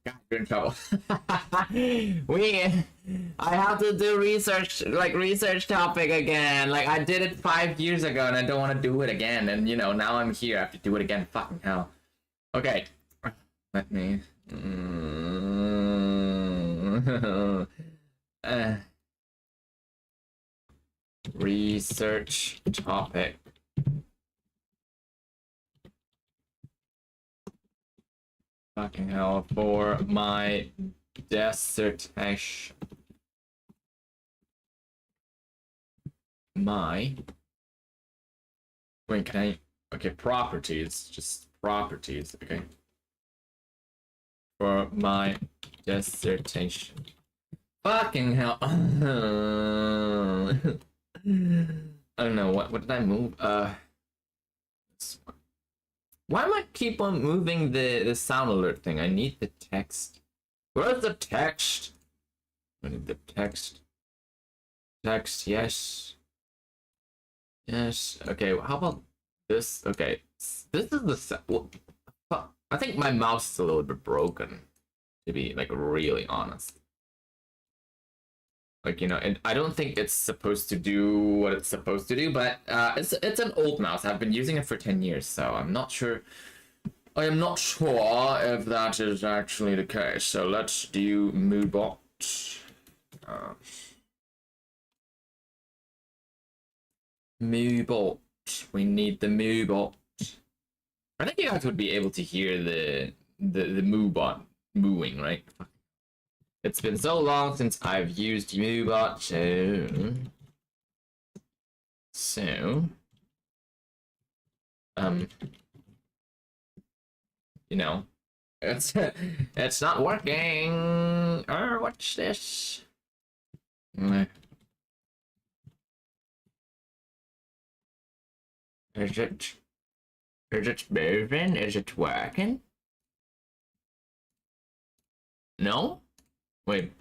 God, you're in trouble. I have to do research, like research topic again. Like I did it 5 years ago, and I don't want to do it again. And you know, now I'm here. I have to do it again. Fucking hell. Okay, let me. Research topic. Fucking hell, for my dissertation. Wait, can I? Okay, properties. Just properties. Okay. For my dissertation. Fucking hell. I don't know, what did I move? Why am I keep on moving the sound alert thing? I need the text. Where's the text? I need the text. Text, yes. Yes. Okay, how about this? Okay, this is the well, I think my mouse is a little bit broken, to be like really honest. Like, you know, and I don't think it's supposed to do what it's supposed to do, but it's an old mouse. I've been using it for 10 years, so I'm not sure. I am not sure if that is actually the case. So let's do Moobot. Moobot. We need the Moobot. I think you guys would be able to hear the Moobot mooing, right? It's been so long since I've used Moobot, so you know, it's not working. Or what's this? Is it moving? Is it working? No? Wait.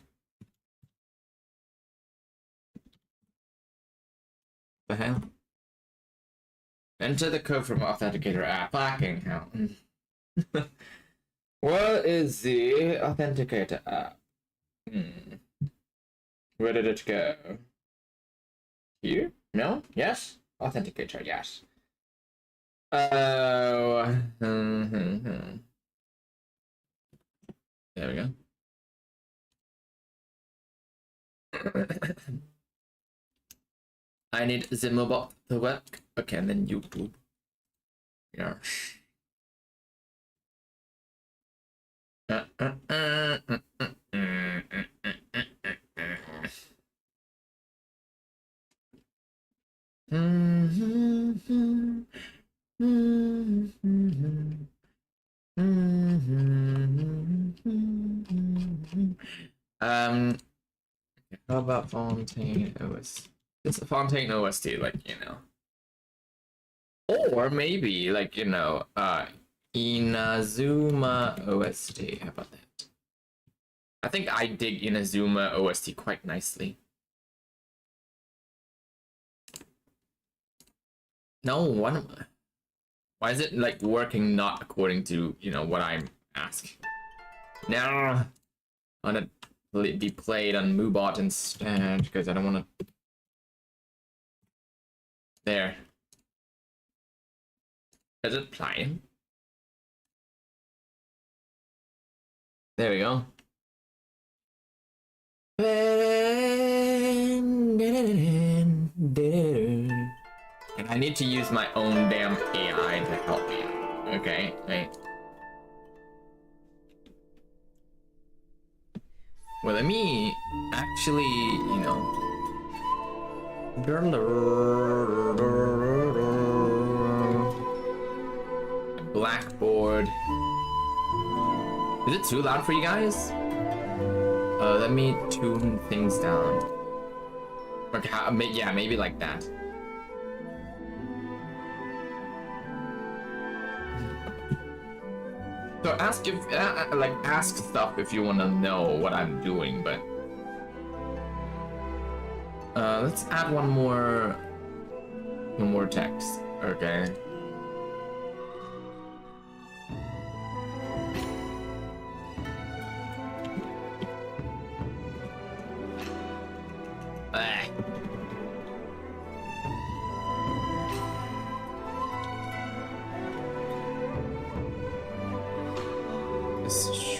The hell? Enter the code from Authenticator app. Fucking hell. What is the Authenticator app? Where did it go? Here? No? Yes? Authenticator, yes. Oh. There we go. I need the mobile to work. Okay, and then YouTube. Yes. How about Fontaine OS? It's a Fontaine OST, like, you know. Or maybe, like, you know, Inazuma OST. How about that? I think I dig Inazuma OST quite nicely. No, why is it like working not according to, you know, what I'm asking? No, I want to be played on Moobot instead because I don't want to. There. Is it playing? There we go. And I need to use my own damn AI to help me. Okay, hey. Well, let me actually, you know. Blackboard. Is it too loud for you guys? Let me tune things down. Okay, yeah, maybe like that. So ask if, like, ask stuff if you want to know what I'm doing, but let's add one more text, okay?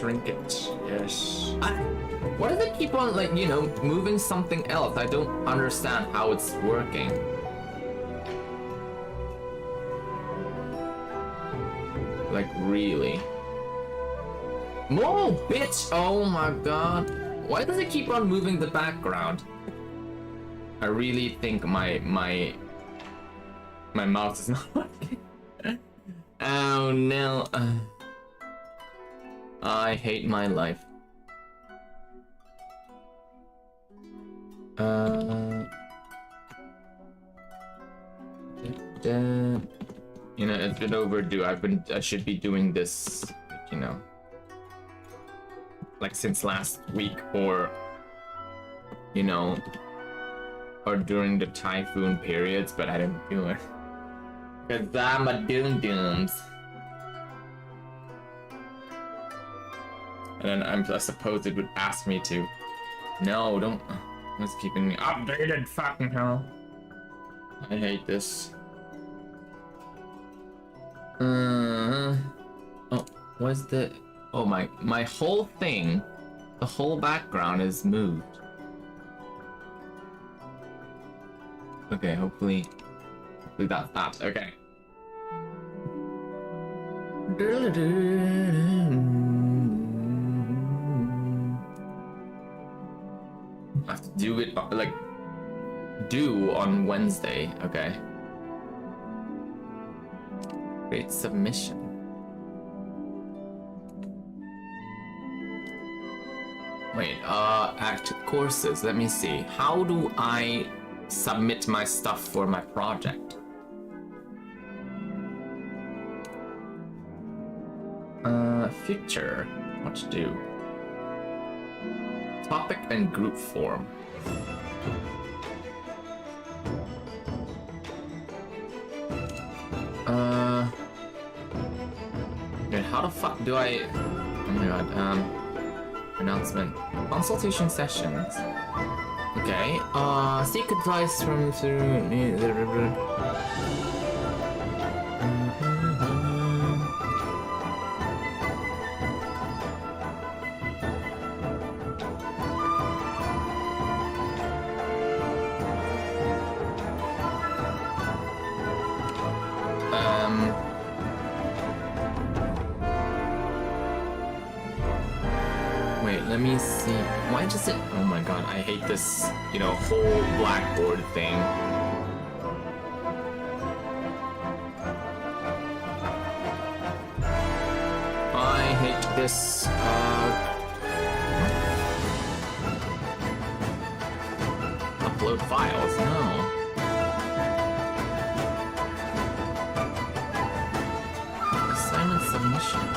shrink it. Yes. Why does it keep on, like, you know, moving something else? I don't understand how it's working. Like, really? More bitch! Oh my god. Why does it keep on moving the background? I really think my mouse is not working. Oh no. I hate my life. You know, it's been overdue. I should be doing this, you know, like since last week, or, you know, or during the typhoon periods, but I didn't do it. Cause I'm a doom-dooms. And then I suppose it would ask me to. No, don't. It's keeping me updated, fucking hell. I hate this. Oh, what's the... Oh, my whole thing, the whole background is moved. Okay, hopefully that stops. Okay. I have to do it, like, due on Wednesday. Okay. Great submission. Wait, active courses. Let me see. How do I submit my stuff for my project? Future. What to do? Topic and group form. Wait, how the fuck do I... Oh my god, announcement. Consultation sessions. Okay, seek advice from through... Let me see. Why does it... Oh my god, I hate this, you know, whole Blackboard thing. I hate this, upload files, no. Assignment submission.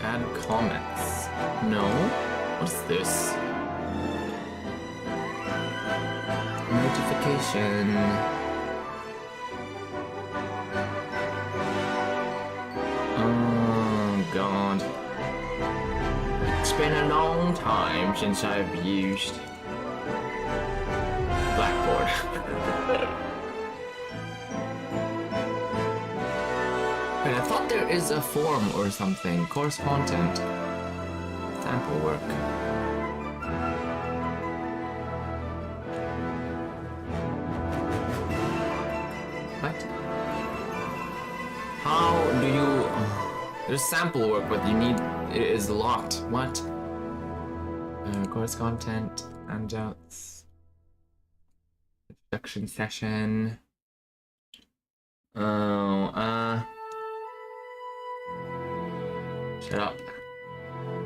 Add comments. No? What's this? Notification. Oh god. It's been a long time since I've used Blackboard. Wait, I thought there is a form or something. Course content. Sample work. What? How do you... There's sample work, but you need... It is locked. What? Course content. Handouts. Introduction session. Oh, shut up.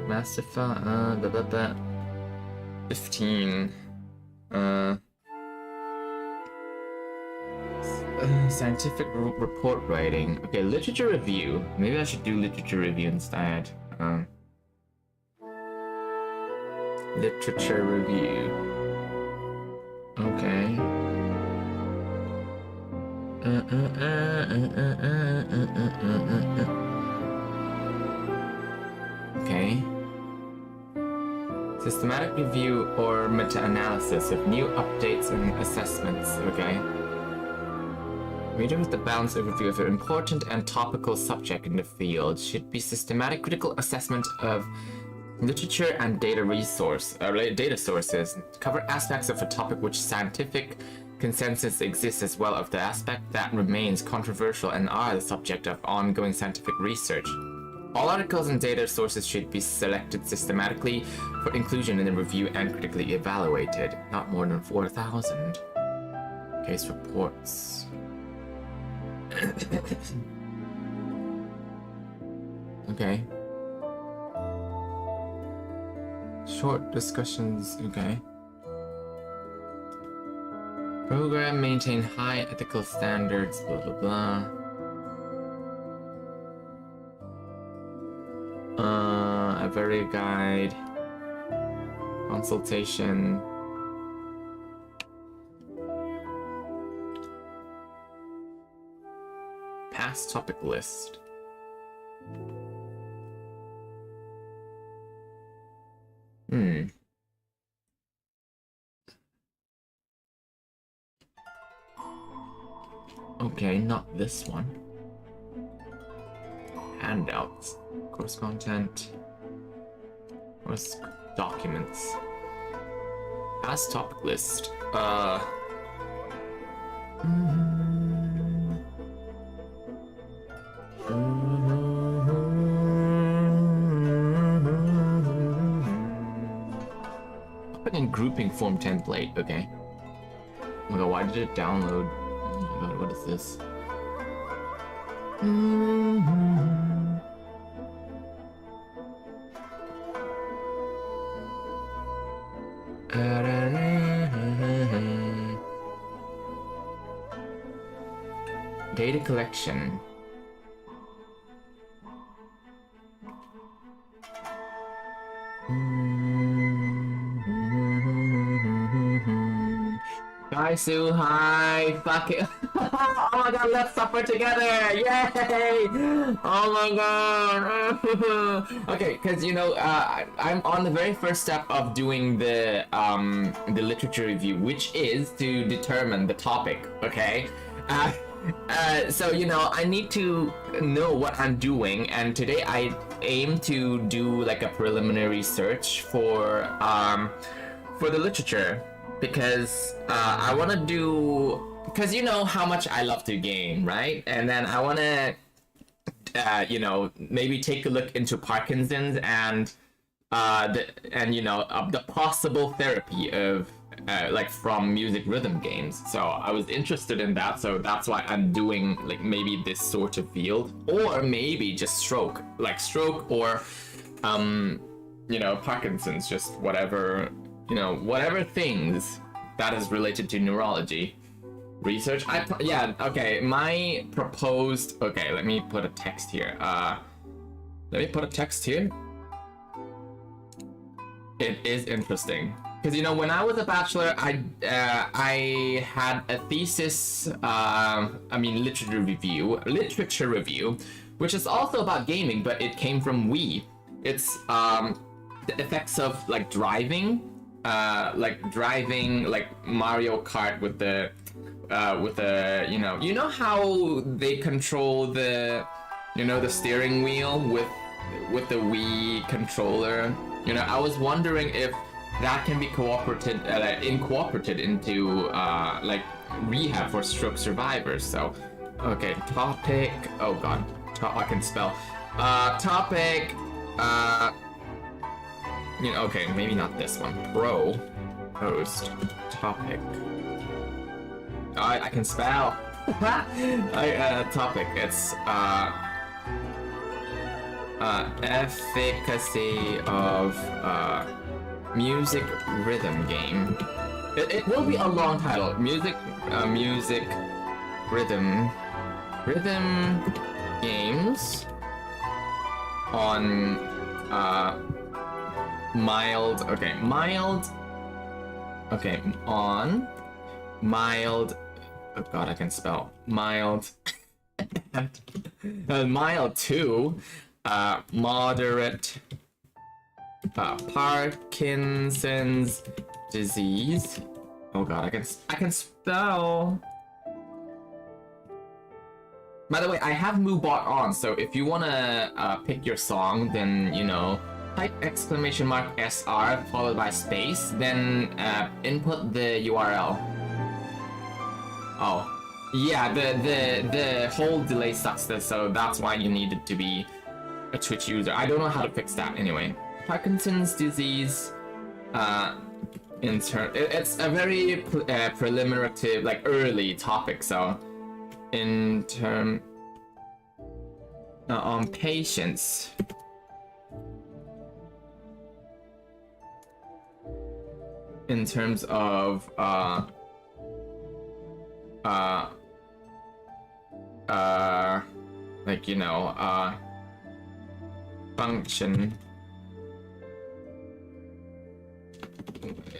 Master file, 15. Scientific report writing. Okay, literature review. Maybe I should do literature review instead. Literature review. Okay. Okay. Systematic review or meta-analysis of new updates and assessments, okay? Reader with the balanced overview of an important and topical subject in the field should be systematic critical assessment of literature and data sources, cover aspects of a topic which scientific consensus exists as well of the aspect that remains controversial and are the subject of ongoing scientific research. All articles and data sources should be selected systematically for inclusion in the review and critically evaluated. Not more than 4,000. Case reports. Okay. Short discussions, okay. Program maintain high ethical standards, blah blah blah. A very guide. Consultation. Past topic list. Okay, not this one. Handouts. Course content. Course documents. Past topic list. Topic and grouping form template, okay. Oh my god, why did it download? Oh my god, what is this? Data collection. Kaisu, hi! Fuck it! Oh my god, let's suffer together! Yay! Oh my god! Okay, because you know, I'm on the very first step of doing the literature review, which is to determine the topic. Okay, so you know, I need to know what I'm doing, and today I aim to do like a preliminary search for the literature. Because I want to do, because you know how much I love to game, right? And then I want to, you know, maybe take a look into Parkinson's and you know the possible therapy of like from music rhythm games. So I was interested in that, so that's why I'm doing like maybe this sort of field, or maybe just stroke or you know, Parkinson's, just whatever. You know, whatever things that is related to neurology research. Yeah, okay, my proposed, okay, let me put a text here. It is interesting because, you know, when I was a bachelor, I had a thesis, literature review, which is also about gaming, but it came from Wii. It's the effects of like driving like Mario Kart with the you know how they control the, you know, the steering wheel with the Wii controller. You know, I was wondering if that can be incorporated into like rehab for stroke survivors. So okay, topic, oh god, I can spell. Topic, you know, okay, maybe not this one. Post topic. I can spell. Topic. It's efficacy of music rhythm game. It will be a long title. Music rhythm games on mild, oh god, I can spell mild mild to moderate Parkinson's disease. Oh god, I can spell. By the way, I have MooBot on, so if you wanna pick your song, then you know, type !SR followed by space, then input the URL. Oh, yeah, the whole delay sucks, so that's why you needed to be a Twitch user. I don't know how to fix that anyway. Parkinson's disease. It's a very preliminary, like early topic, so in term on patients. In terms of like, you know, function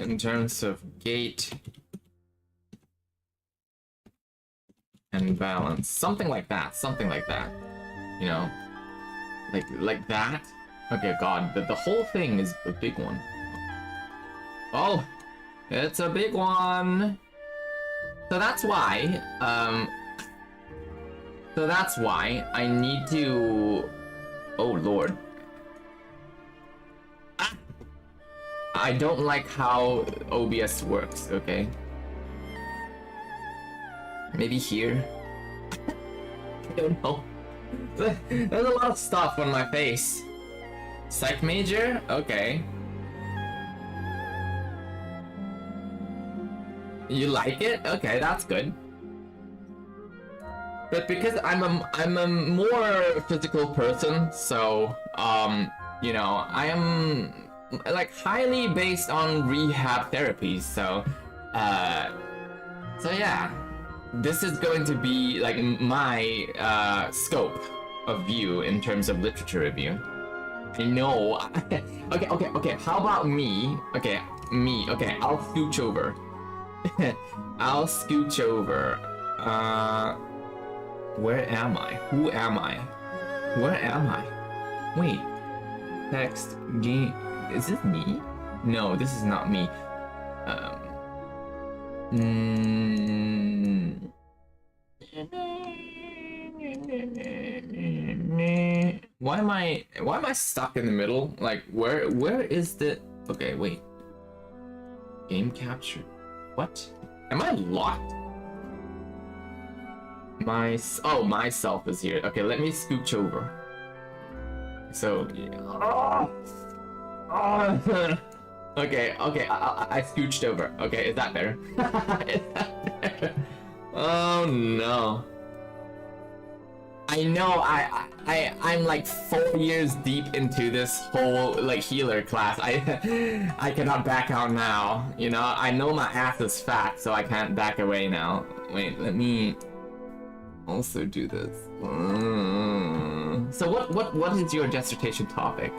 in terms of gait and balance, something like that, you know, like that. Okay, god, the whole thing is a big one. Oh, it's a big one. So that's why I need to, oh lord, I don't like how OBS works. Okay, maybe here. I don't know. There's a lot of stuff on my face. Psych major? Okay. You like it? Okay, that's good. But because I'm a more physical person, so you know, I am like highly based on rehab therapies, so yeah, this is going to be like my scope of view in terms of literature review. I know. Okay. How about me? Okay, I'll scooch over. I'll scooch over. Where am I? Who am I? Where am I? Wait. Text game. Is this me? No, this is not me. Why am I stuck in the middle? Like where is the, okay, wait. Game capture. What? Am I locked? Myself is here. Okay, let me scooch over. So, okay, I scooched over. Okay, is that better? Is that better? Oh no. I know, I'm like 4 years deep into this whole like healer class. I cannot back out now. You know, I know my ass is fat, so I can't back away now. Wait, let me also do this. So what is your dissertation topic?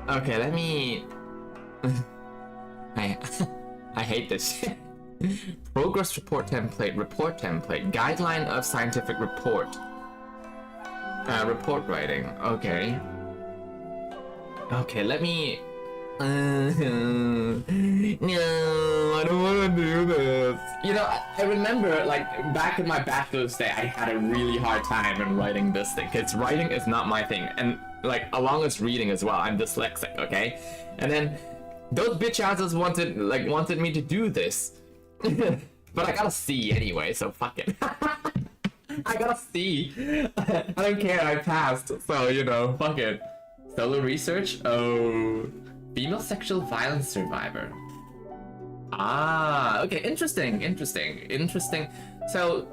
Okay, let me. I hate this shit. Progress report template, guideline of scientific report. Report writing, okay. Okay, let me... No, I don't want to do this. You know, I remember, like, back in my bachelor's day, I had a really hard time in writing this thing, because writing is not my thing, and, like, along with reading as well, I'm dyslexic, okay? And then, those bitch asses wanted me to do this. But I got a C anyway, so fuck it. I got a C. I don't care, I passed, so, you know, fuck it. Solo research? Oh... Female sexual violence survivor. Ah, okay, interesting. So,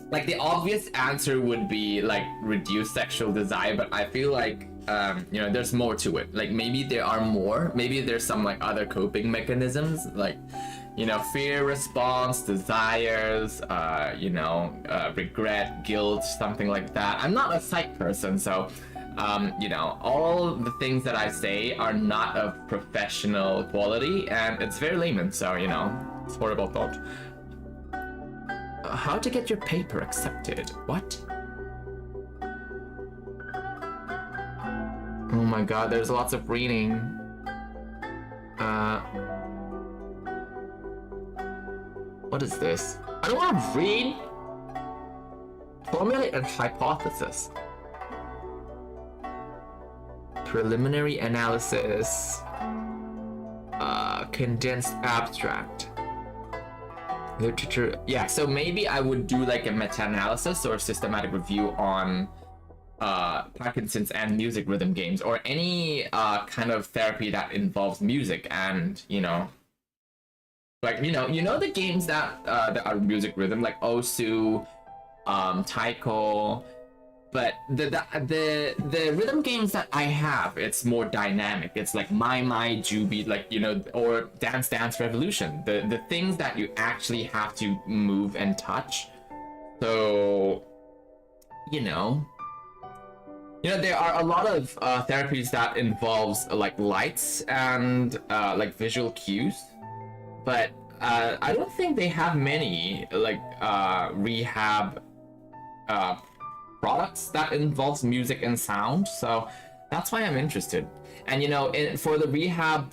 like the obvious answer would be like reduce sexual desire, but I feel like, you know, there's more to it. Like maybe there are more, maybe there's some like other coping mechanisms, like, you know, fear response, desires, you know, regret, guilt, something like that. I'm not a psych person, so, you know, all the things that I say are not of professional quality, and it's very layman, so, you know, it's horrible thought. How to get your paper accepted? What? Oh my god, there's lots of reading. What is this? I don't want to read. Formulate a hypothesis. Preliminary analysis. Condensed abstract. Literature. Yeah, so maybe I would do like a meta-analysis or systematic review on Parkinson's and music rhythm games, or any kind of therapy that involves music. And like you know the games that are music rhythm, like Osu, Taiko. But the rhythm games that I have, it's more dynamic. It's like My Jubi, like or Dance Dance Revolution. The things that you actually have to move and touch. So there are a lot of therapies that involves like lights and like visual cues, but I don't think they have many like rehab products that involves music and sound. So that's why I'm interested. And for the rehab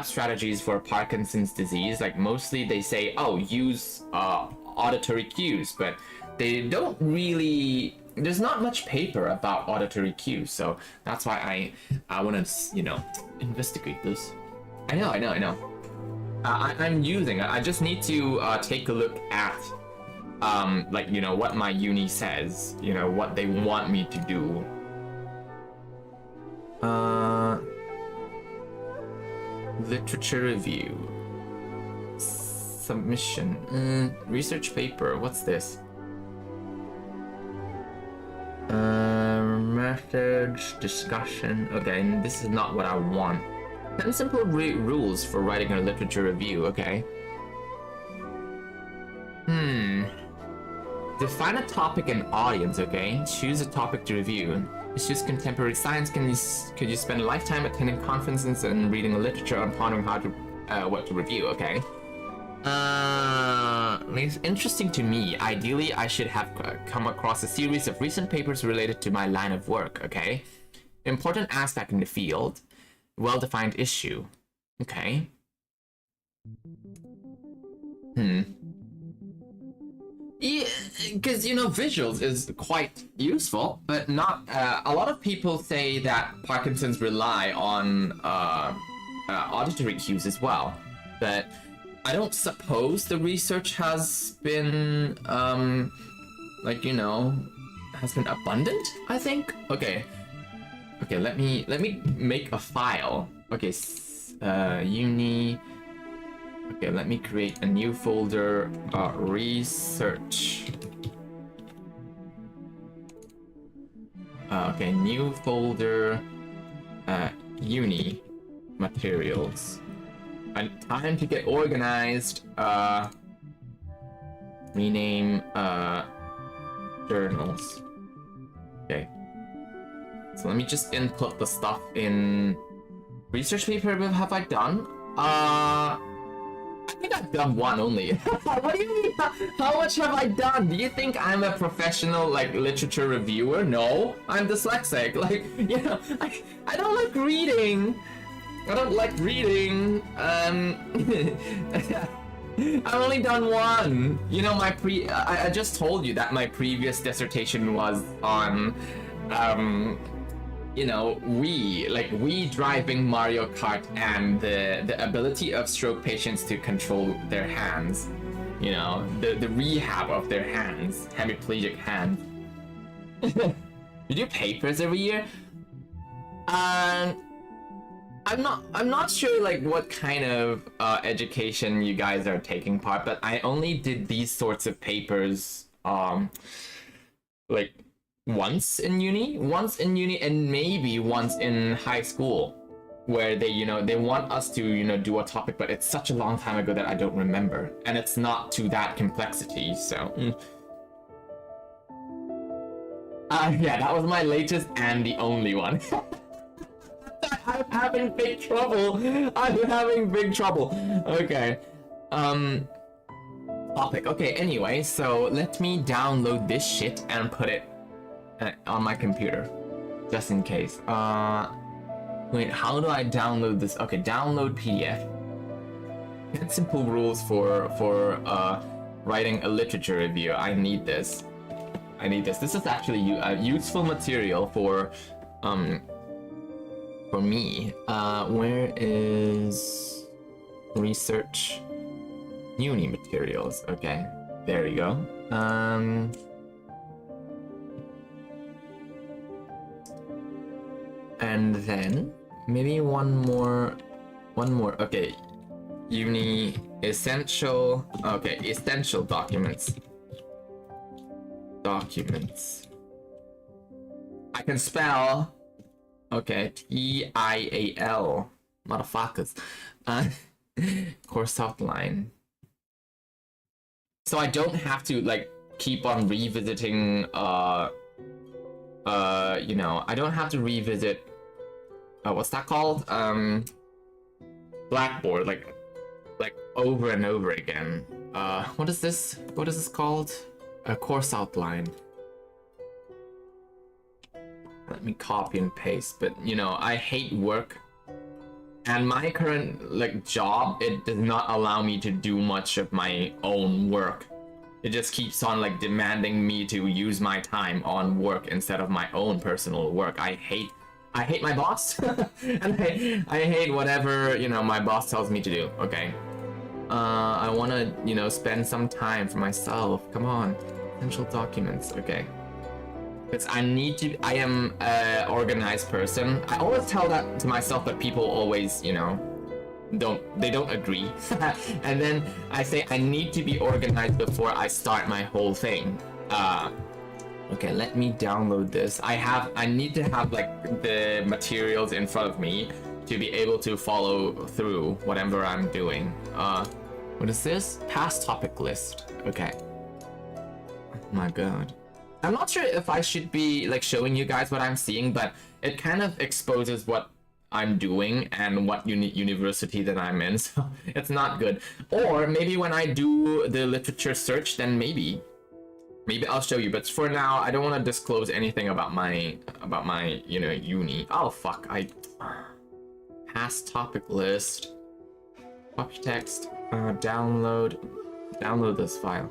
strategies for Parkinson's disease, like mostly they say, oh, use auditory cues, but they don't really. There's not much paper about auditory cues, so that's why I want to investigate this. I know. I'm using. I just need to take a look at like what my uni says. What they want me to do. Literature review. Submission. Research paper. What's this? Methods, discussion. Okay, this is not what I want. 10 simple rules for writing a literature review. Okay. Define a topic and audience. Okay. Choose a topic to review. Choose contemporary science. Could you spend a lifetime attending conferences and reading a literature and pondering how to what to review? Okay. It's interesting to me. Ideally, I should have come across a series of recent papers related to my line of work. Okay. Important aspect in the field. Well-defined issue. Okay. Yeah, because visuals is quite useful, but not. A lot of people say that Parkinson's rely on auditory cues as well, but I don't suppose the research has been has been abundant, I think. Okay, let me make a file. Okay, uni. Okay, let me create a new folder, research. Okay, new folder, uni materials. And time to get organized. Rename journals. Okay. So let me just input the stuff in research paper. Have I done? I think I've done one only. What do you mean? How much have I done? Do you think I'm a professional literature reviewer? No, I'm dyslexic. I don't like reading. I've only done one. I just told you that my previous dissertation was on, Wii driving Mario Kart and the ability of stroke patients to control their hands. The rehab of their hands, hemiplegic hands. You do papers every year? I'm not sure what kind of education you guys are taking part, but I only did these sorts of papers once in uni, and maybe once in high school, where they want us to do a topic, but it's such a long time ago that I don't remember, and it's not to that complexity. So yeah, that was my latest and the only one. I'm having big trouble. Okay. Topic. Okay, anyway, so let me download this shit and put it on my computer. just in case. Wait, how do I download this? Okay, download PDF. 10 simple rules for writing a literature review. I need this. This is actually a useful material for me. Where is research uni materials? Okay, there you go. And then maybe one more. Okay, uni essential. Okay, essential documents. I can spell. Okay, TIAL, motherfuckers. Course outline. So I don't have to like keep on revisiting. You know, I don't have to revisit. What's that called? Blackboard, like over and over again. What is this? What is this called? A course outline. Let me copy and paste, but you know, I hate work. And my current like job, it does not allow me to do much of my own work. It just keeps on like demanding me to use my time on work instead of my own personal work. I hate my boss. And I hate whatever, you know, my boss tells me to do. Okay. I want to, you know, spend some time for myself. Come on. Essential documents. Okay. Because I am an organized person. I always tell that to myself, but people always, you know, don't agree. And then I say I need to be organized before I start my whole thing. Okay, let me download this. I need to have like the materials in front of me to be able to follow through whatever I'm doing. What is this? Past topic list. Okay. Oh my god. I'm not sure if I should be like showing you guys what I'm seeing, but it kind of exposes what I'm doing and what university that I'm in, so it's not good. Or maybe when I do the literature search, then maybe I'll show you. But for now, I don't want to disclose anything about my you know, uni. Oh fuck! Past topic list. Copy text. Download this file.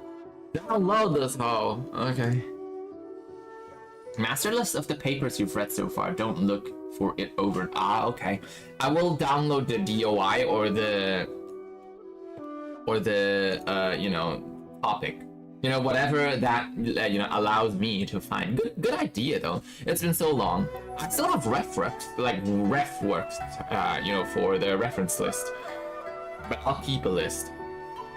Download this hoe. Okay. Master list of the papers you've read so far. Don't look for it over. Okay. I will download the DOI or the you know, topic. You know, whatever that you know, allows me to find. Good idea though. It's been so long. I still have ref works, you know, for the reference list. But I'll keep a list.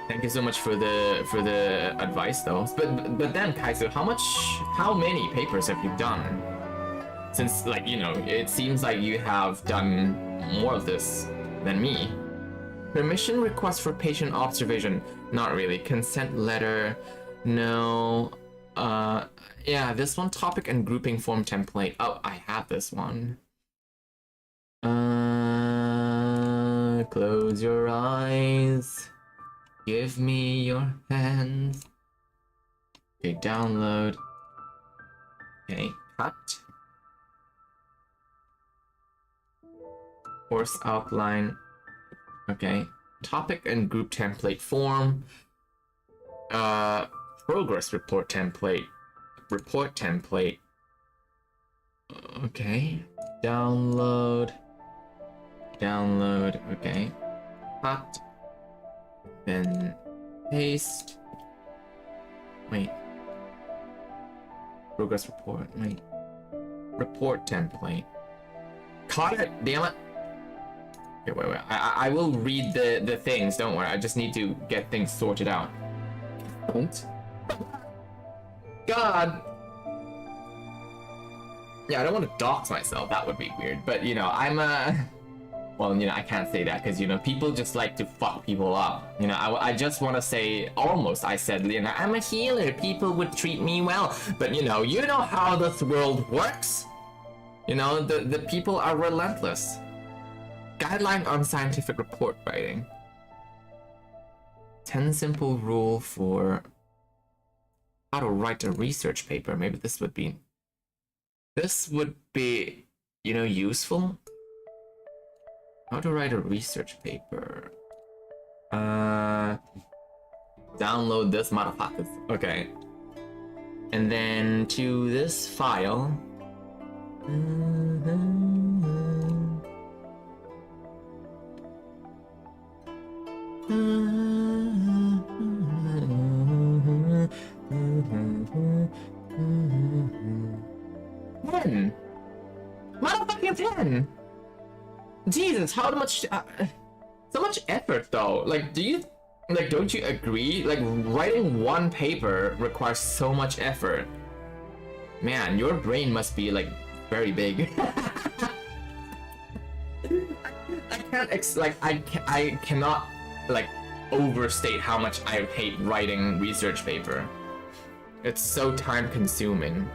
Thank you so much for the advice though. But then Kaiser, how many papers have you done? Since like, you know, it seems like you have done more of this than me. Permission request for patient observation. Not really. Consent letter. No. Yeah, this one, topic and grouping form template. Oh, I have this one. Close your eyes. Give me your hands. Okay, download. Okay, cut. Course outline. Okay, topic and group template form. Progress report template. Report template. Okay, download. Okay, cut. Then paste. Wait. Progress report. Wait. Report template. Caught it! Damn it! Okay, wait. I will read the things. Don't worry. I just need to get things sorted out. Don't. God. Yeah, I don't want to dox myself. That would be weird. But you know, I'm well, you know, I can't say that because, you know, people just like to fuck people up. You know, I just want to say, I said, you know, I'm a healer. People would treat me well. But, you know how this world works. You know, the people are relentless. Guideline on scientific report writing. 10 simple rule for how to write a research paper. Maybe this would be this would be, useful. How to write a research paper. Download this motherfuckers. Okay. And then to this file. Ten. Motherfucking 10. Jesus, how much? So much effort though. Like, don't you agree? Like, writing one paper requires so much effort. Man, your brain must be like very big. I cannot like overstate how much I hate writing research paper. It's so time consuming.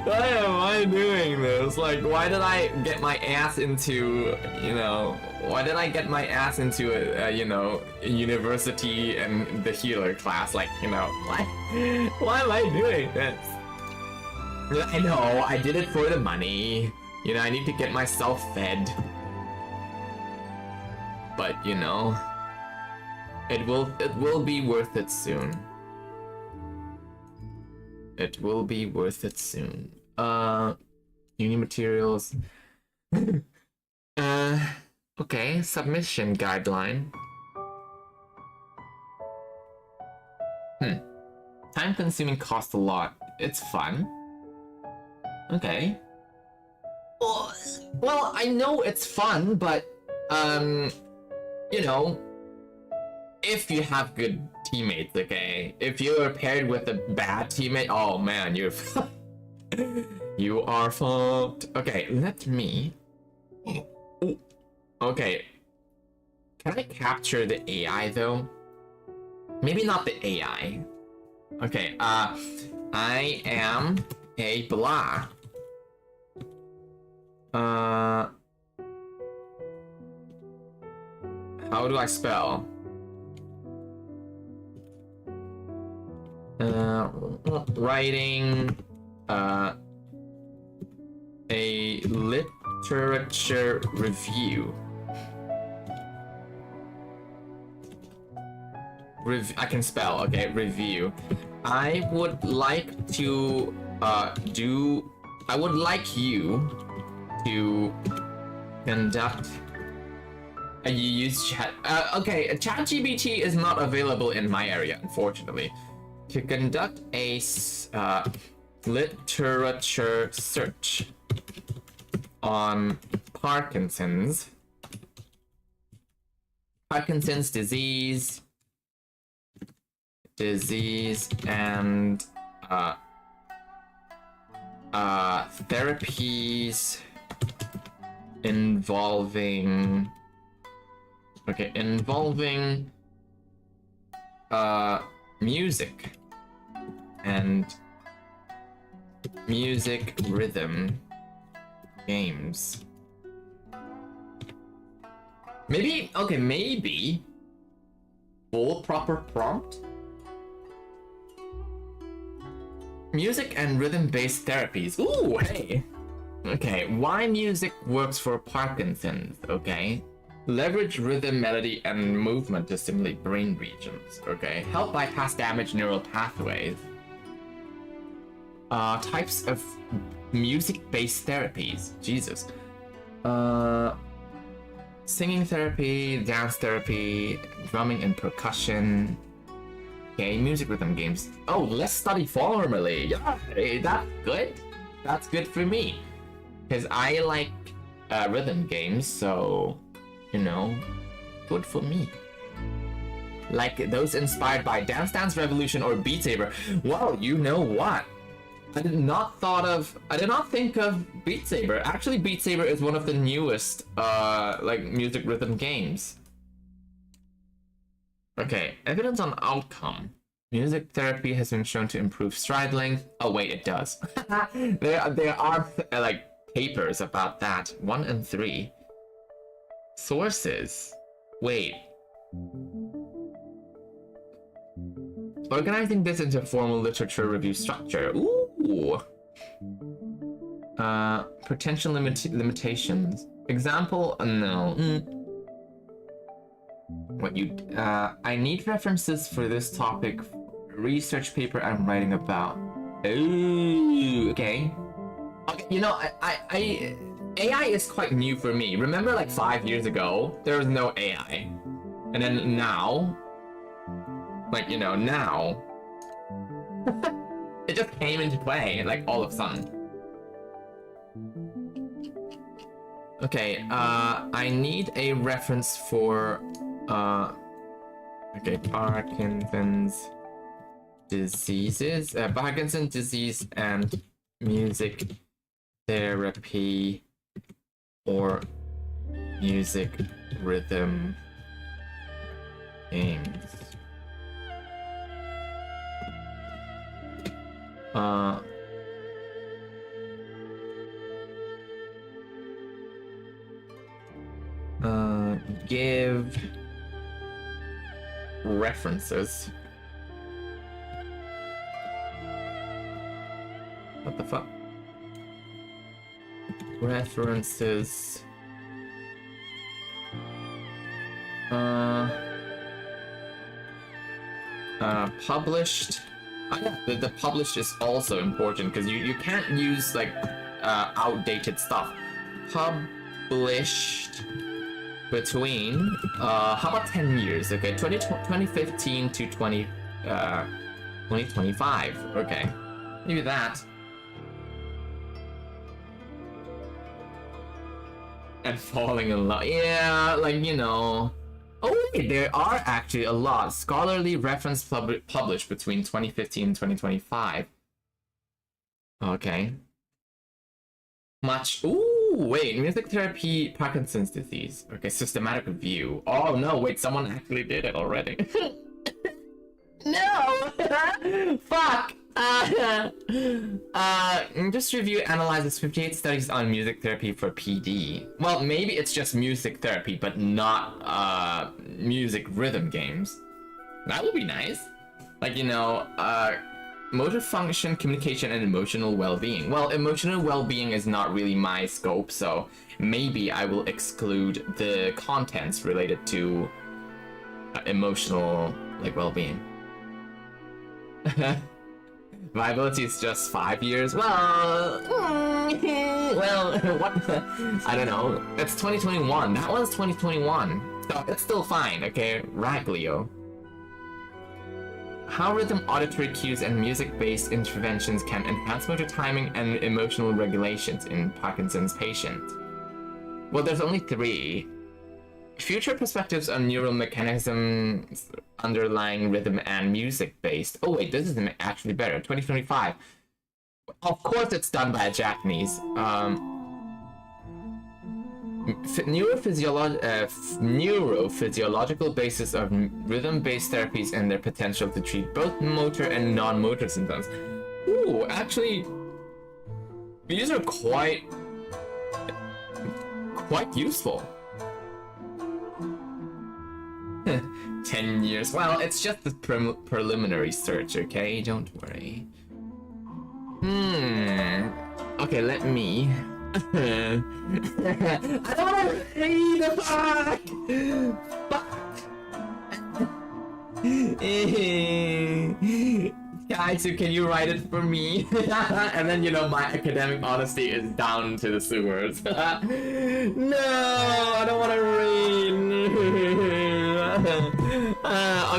Why am I doing this? Like, why did I get my ass into, why did I get my ass into a university and the healer class? Like, why am I doing this? I know, I did it for the money. I need to get myself fed. But, it will be worth it soon. It will be worth it soon. Uni materials. Okay, submission guideline. Time consuming, costs a lot. It's fun. Okay. Well, I know it's fun, but, if you have good teammates, okay? If you're paired with a bad teammate, oh man, you're you are fucked. Okay, let me... Okay. Can I capture the AI though? Maybe not the AI. Okay, I am a blah. How do I spell? Writing a literature review. I can spell, okay, review. I would like to I would like you to conduct. You use chat. Okay, ChatGPT is not available in my area, unfortunately. To conduct a literature search on Parkinson's disease and therapies involving music and music rhythm games. Maybe full proper prompt. Music and rhythm-based therapies. Ooh, hey. Okay, why music works for Parkinson's, okay? Leverage rhythm, melody, and movement to stimulate brain regions, okay? Help bypass damaged neural pathways. Types of music-based therapies. Jesus. Singing therapy, dance therapy, drumming and percussion. Okay, music rhythm games. Oh, let's study formally. Yeah, hey, that's good. That's good for me. Because I like rhythm games, so, good for me. Like those inspired by Dance Dance Revolution or Beat Saber. Well, you know what? I did not think of Beat Saber. Actually, Beat Saber is one of the newest, music rhythm games. Okay, evidence on outcome. Music therapy has been shown to improve stride length. Oh wait, it does. there are papers about that. 1 and 3. Sources. Wait. Organizing this into a formal literature review structure. Ooh. Potential limitations. Example, no. What you, I need references for this topic. Research paper I'm writing about. Ooh, okay. Okay, you know, AI is quite new for me. Remember, like 5 years ago, there was no AI. And then now, like, you know, now, it just came into play, like, all of a sudden. Okay, I need a reference for, okay, Parkinson's diseases, Parkinson's disease and music therapy or music rhythm games. Give references. What the fuck? References. Published. Oh yeah, the published is also important because you can't use like outdated stuff. Published between how about 10 years? Okay, 2015 to 2025. Okay, maybe that. And falling in love. Yeah, like, you know. Oh wait, there are actually a lot. Scholarly reference published between 2015 and 2025. Okay. Much. Ooh, wait. Music therapy, Parkinson's disease. Okay, systematic review. Oh no, wait, someone actually did it already. No! Fuck! Just review analyzes 58 studies on music therapy for PD. Well, maybe it's just music therapy, but not music rhythm games. That would be nice. Like, you know, motor function, communication, and emotional well-being. Well, emotional well-being is not really my scope, so maybe I will exclude the contents related to emotional, like, well-being. Viability is just 5 years. Well, well, what? I don't know. It's 2021. That was 2021. So it's still fine, okay? Right, Leo. How rhythm, auditory cues, and music-based interventions can enhance motor timing and emotional regulations in Parkinson's patients. Well, there's only 3. Future perspectives on neural mechanisms underlying rhythm and music-based. Oh wait, this is actually better. 2025. Of course it's done by a Japanese. Neurophysiological basis of rhythm-based therapies and their potential to treat both motor and non-motor symptoms. Ooh, actually, these are quite useful. 10 years. Well, it's just the preliminary search, okay? Don't worry. Okay, let me. I don't want to read the fuck! Guys, can you write it for me? And then, you know, my academic honesty is down to the sewers. No, I don't want to read.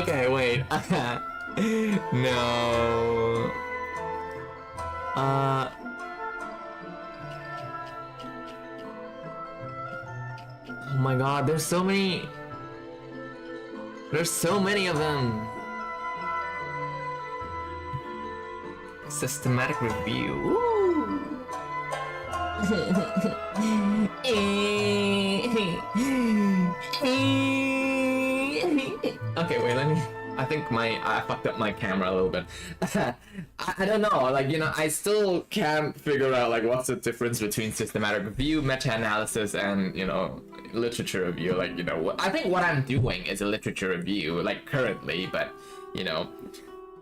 Okay, wait. No. Oh my god, there's so many. There's so many of them. Systematic review. Ooh. Okay, wait, let me. I think I fucked up my camera a little bit. I don't know, like, you know, I still can't figure out, like, what's the difference between systematic review, meta-analysis, and, you know, literature review. Like, you know, I think what I'm doing is a literature review, like, currently, but, you know,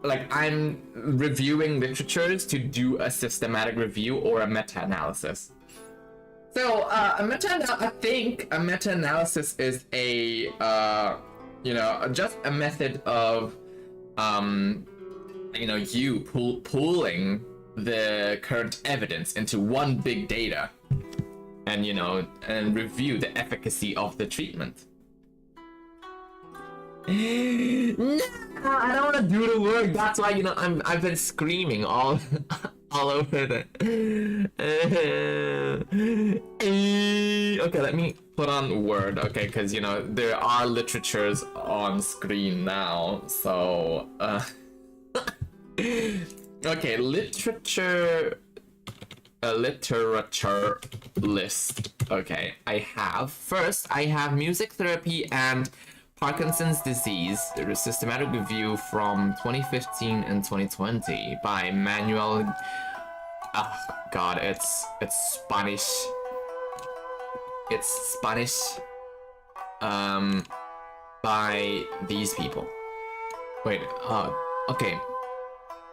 like I'm reviewing literatures to do a systematic review or a meta-analysis. So I think a meta-analysis is a just a method of you pooling the current evidence into one big data and and review the efficacy of the treatment. No, I don't want to do the work. That's why I've been screaming all over the. Okay, let me put on Word. Okay, because there are literatures on screen now. So okay, literature list. Okay, I have music therapy and Parkinson's disease, a systematic review from 2015 and 2020 by Manuel. Oh God, it's Spanish. It's Spanish. By these people. Wait. Okay.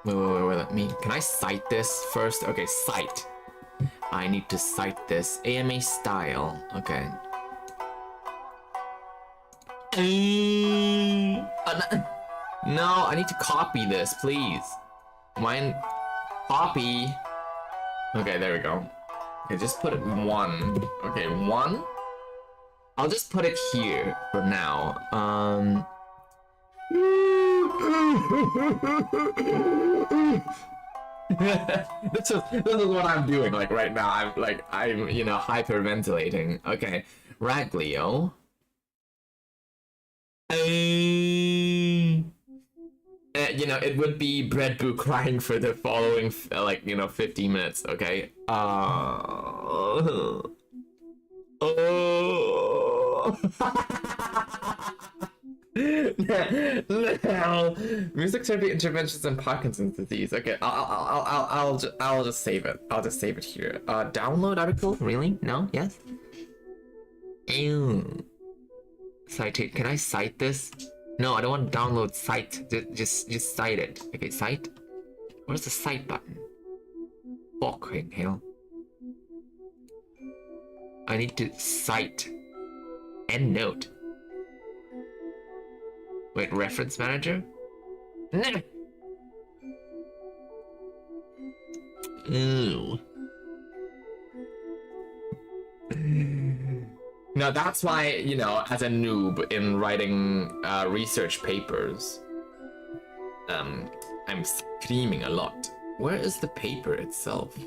Wait. Let me. Can I cite this first? Okay, cite. I need to cite this. AMA style. Okay. No, I need to copy this, please. Mine. Copy. Okay, there we go. Okay, just put it 1. Okay, 1. I'll just put it here for now. This is what I'm doing like right now. I'm hyperventilating. Okay, Raglio. It would be Bread Boo crying for the following 50 minutes. Okay. Oh. No. Music therapy interventions in Parkinson's disease. Okay, I'll just save it. I'll just save it here. Download article? Really? No? Yes? Ew. Cite. Can I cite this? No, I don't want to download cite. Just cite it. Okay, cite. Where's the cite button? Fucking hell. I need to cite. EndNote. Wait, reference manager? No. Ew. No, that's why, as a noob in writing research papers, I'm screaming a lot. Where is the paper itself?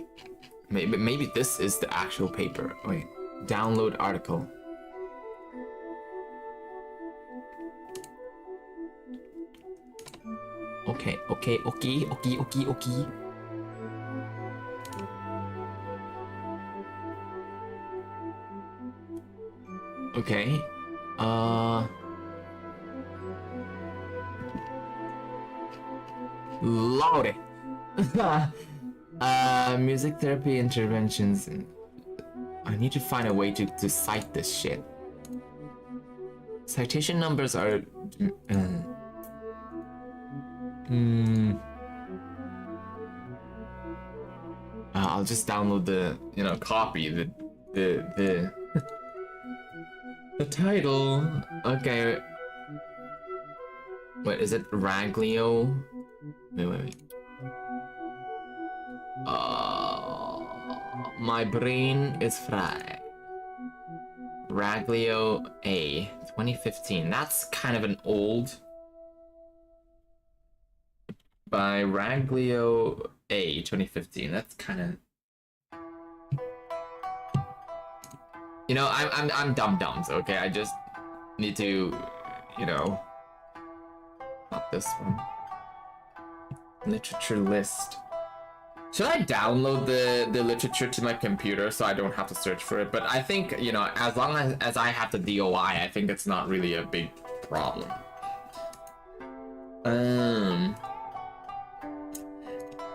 Maybe this is the actual paper. Wait, download article. Okay. Okay. Load it. Music therapy interventions. I need to find a way to cite this shit. Citation numbers are. I'll just download the, copy the the title. Okay. Wait, is it Raglio? Wait. My brain is fried. Raglio A, 2015. That's kind of an old. By Raglio A, 2015. That's kind of. I'm dum-dums, okay? I just need to, not this one. Literature list. Should I download the literature to my computer so I don't have to search for it? But I think, as long as I have the DOI, I think it's not really a big problem. And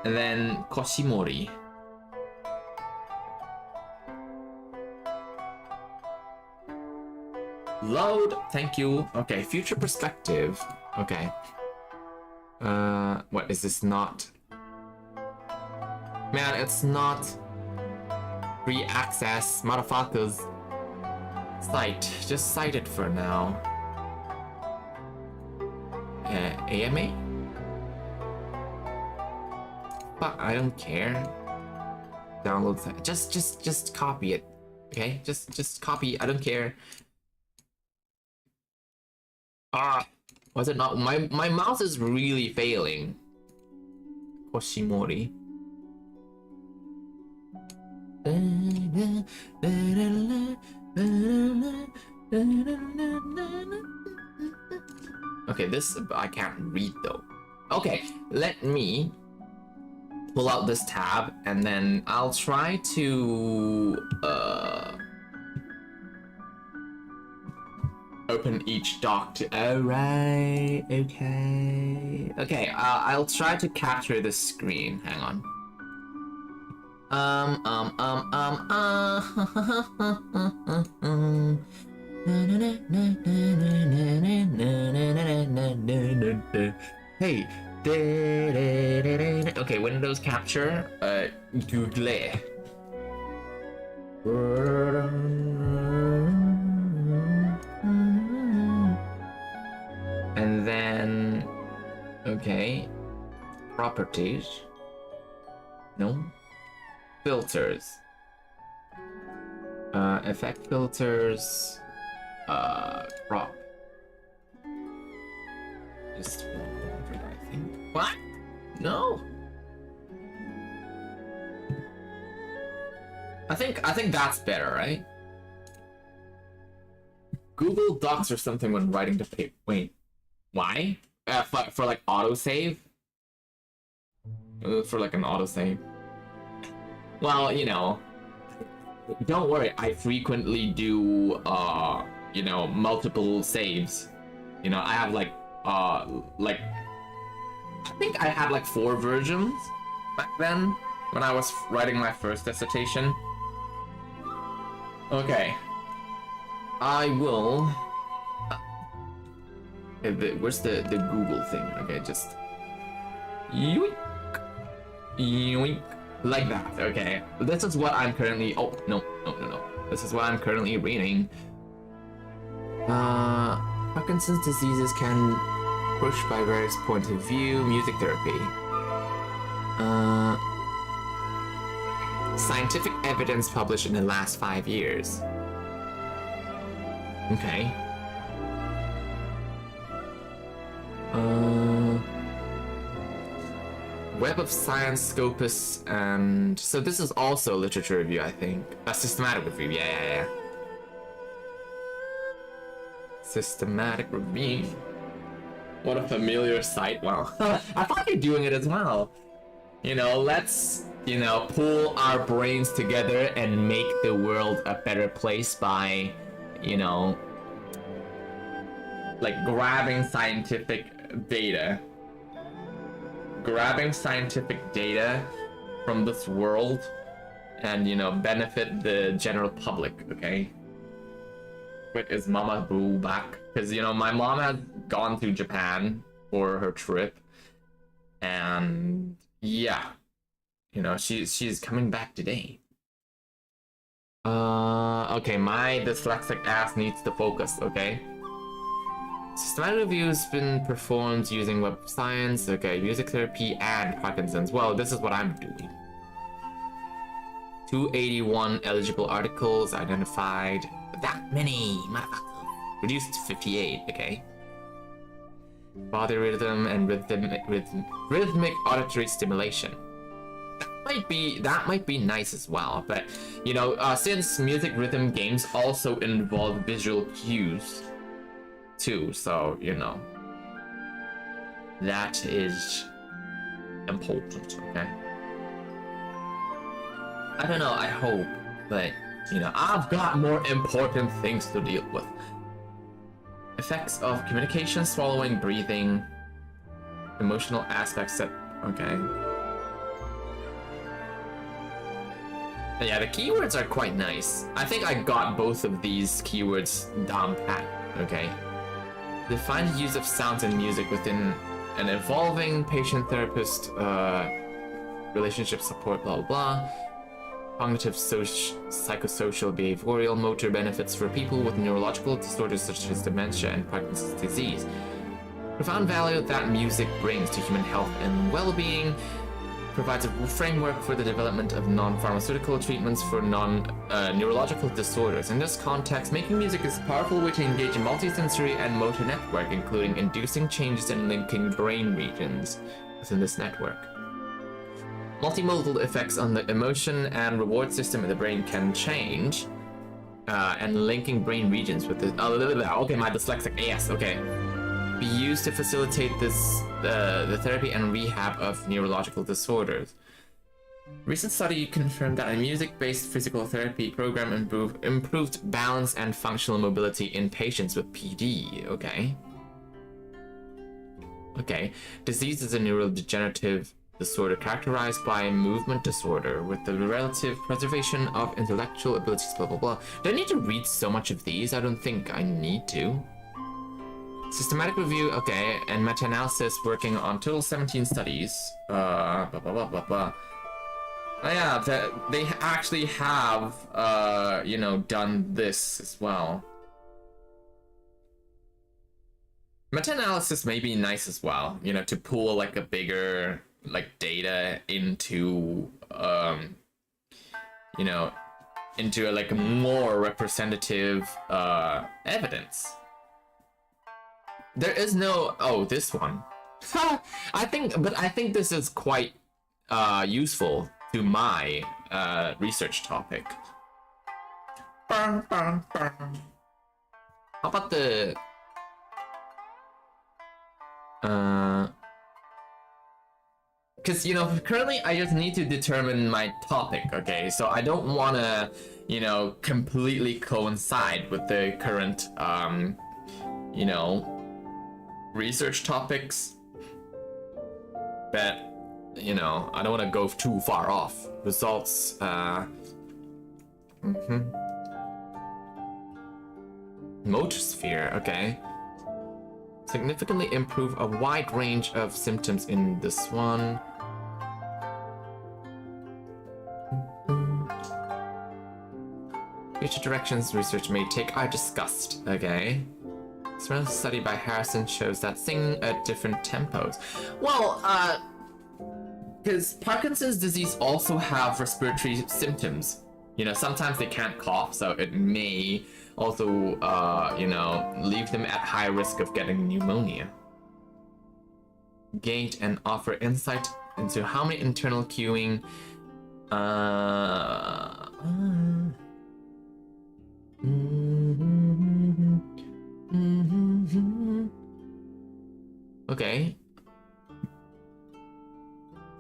then Koshimori. Load, thank you. Okay, future perspective. Okay. What is this not? Man, it's not free access, motherfuckers. Cite, just cite it for now. AMA? But I don't care. Download that. Just copy it. Okay? Just copy. I don't care. Ah, was it not? My mouse is really failing. Koshimori. Okay, this I can't read though. Okay, let me pull out this tab and then I'll try to open each doc to. Alright, okay, I'll try to capture the screen. Hang on. Hey. Okay, Windows capture. Google. And then, okay, properties. No. Filters. Effect filters. Crop. Just 100, I think. What? No. I think that's better, right? Google Docs or something when writing to paper. Wait, why? For like autosave? For like an autosave. Well, you know, don't worry. I frequently do, you know, multiple saves. You know, I have like I think I had like 4 versions back then when I was writing my first dissertation. Okay. I will. Where's the Google thing? Okay, just yoink, yoink, like that. Okay, this is what I'm currently. Oh no. This is what I'm currently reading. Parkinson's diseases can push by various points of view. Music therapy. Scientific evidence published in the last 5 years. Okay. Web of Science, Scopus, and so this is also literature review, I think. A systematic review, yeah. Systematic review. What a familiar sight. Wow. I thought you're doing it as well. You know, let's, you know, pull our brains together and make the world a better place by, you know, like grabbing scientific data from this world and, you know, benefit the general public, okay? Wait, is Mama Boo back? Because, you know, my mom has gone to Japan for her trip, and yeah, you know, she's coming back today. Okay, my dyslexic ass needs to focus, okay? Systematic review has been performed using Web of Science, okay, music therapy, and Parkinson's. Well, this is what I'm doing. 281 eligible articles identified. That many, motherfucker. Reduced to 58, okay. Body rhythm and rhythmic auditory stimulation. That might be nice as well, but you know, since music rhythm games also involve visual cues too, so you know, that is important, okay? I don't know, I hope, but you know, I've got more important things to deal with. Effects of communication, swallowing, breathing, emotional aspects that, okay. Yeah, the keywords are quite nice. I think I got both of these keywords down pat, okay. Define the use of sounds and music within an evolving patient-therapist relationship support, blah, blah, blah. Cognitive, psychosocial, behavioral, motor benefits for people with neurological disorders such as dementia and Parkinson's disease. Profound value that music brings to human health and well-being. Provides a framework for the development of non-pharmaceutical treatments for neurological disorders. In this context, making music is a powerful way to engage a multisensory and motor network, including inducing changes in linking brain regions within this network. Multimodal effects on the emotion and reward system in the brain can change, and linking brain regions with the... okay, my dyslexic, yes, okay. Be used to facilitate the therapy and rehab of neurological disorders. Recent study confirmed that a music-based physical therapy program improved balance and functional mobility in patients with PD. Okay. Disease is a neurodegenerative disorder characterized by movement disorder with the relative preservation of intellectual abilities, blah, blah, blah. Do I need to read so much of these? I don't think I need to. Systematic review, okay, and meta-analysis working on total 17 studies. Blah, blah, blah, blah, blah. Oh yeah, they actually have, done this as well. Meta-analysis may be nice as well, to pull like a bigger, data into, into like a more representative, evidence. There is no... Oh, this one. I think this is quite useful to my research topic. How about the... Because, currently I just need to determine my topic, okay? So I don't want to, completely coincide with the current, research topics, but I don't want to go too far off. Results, motor sphere, okay. Significantly improve a wide range of symptoms in this one. Future directions research may take are discussed, okay. This study by Harrison shows that singing at different tempos. Well, because Parkinson's disease also have respiratory symptoms. Sometimes they can't cough, so it may also, leave them at high risk of getting pneumonia. Gained and offer insight into how many internal cueing, okay.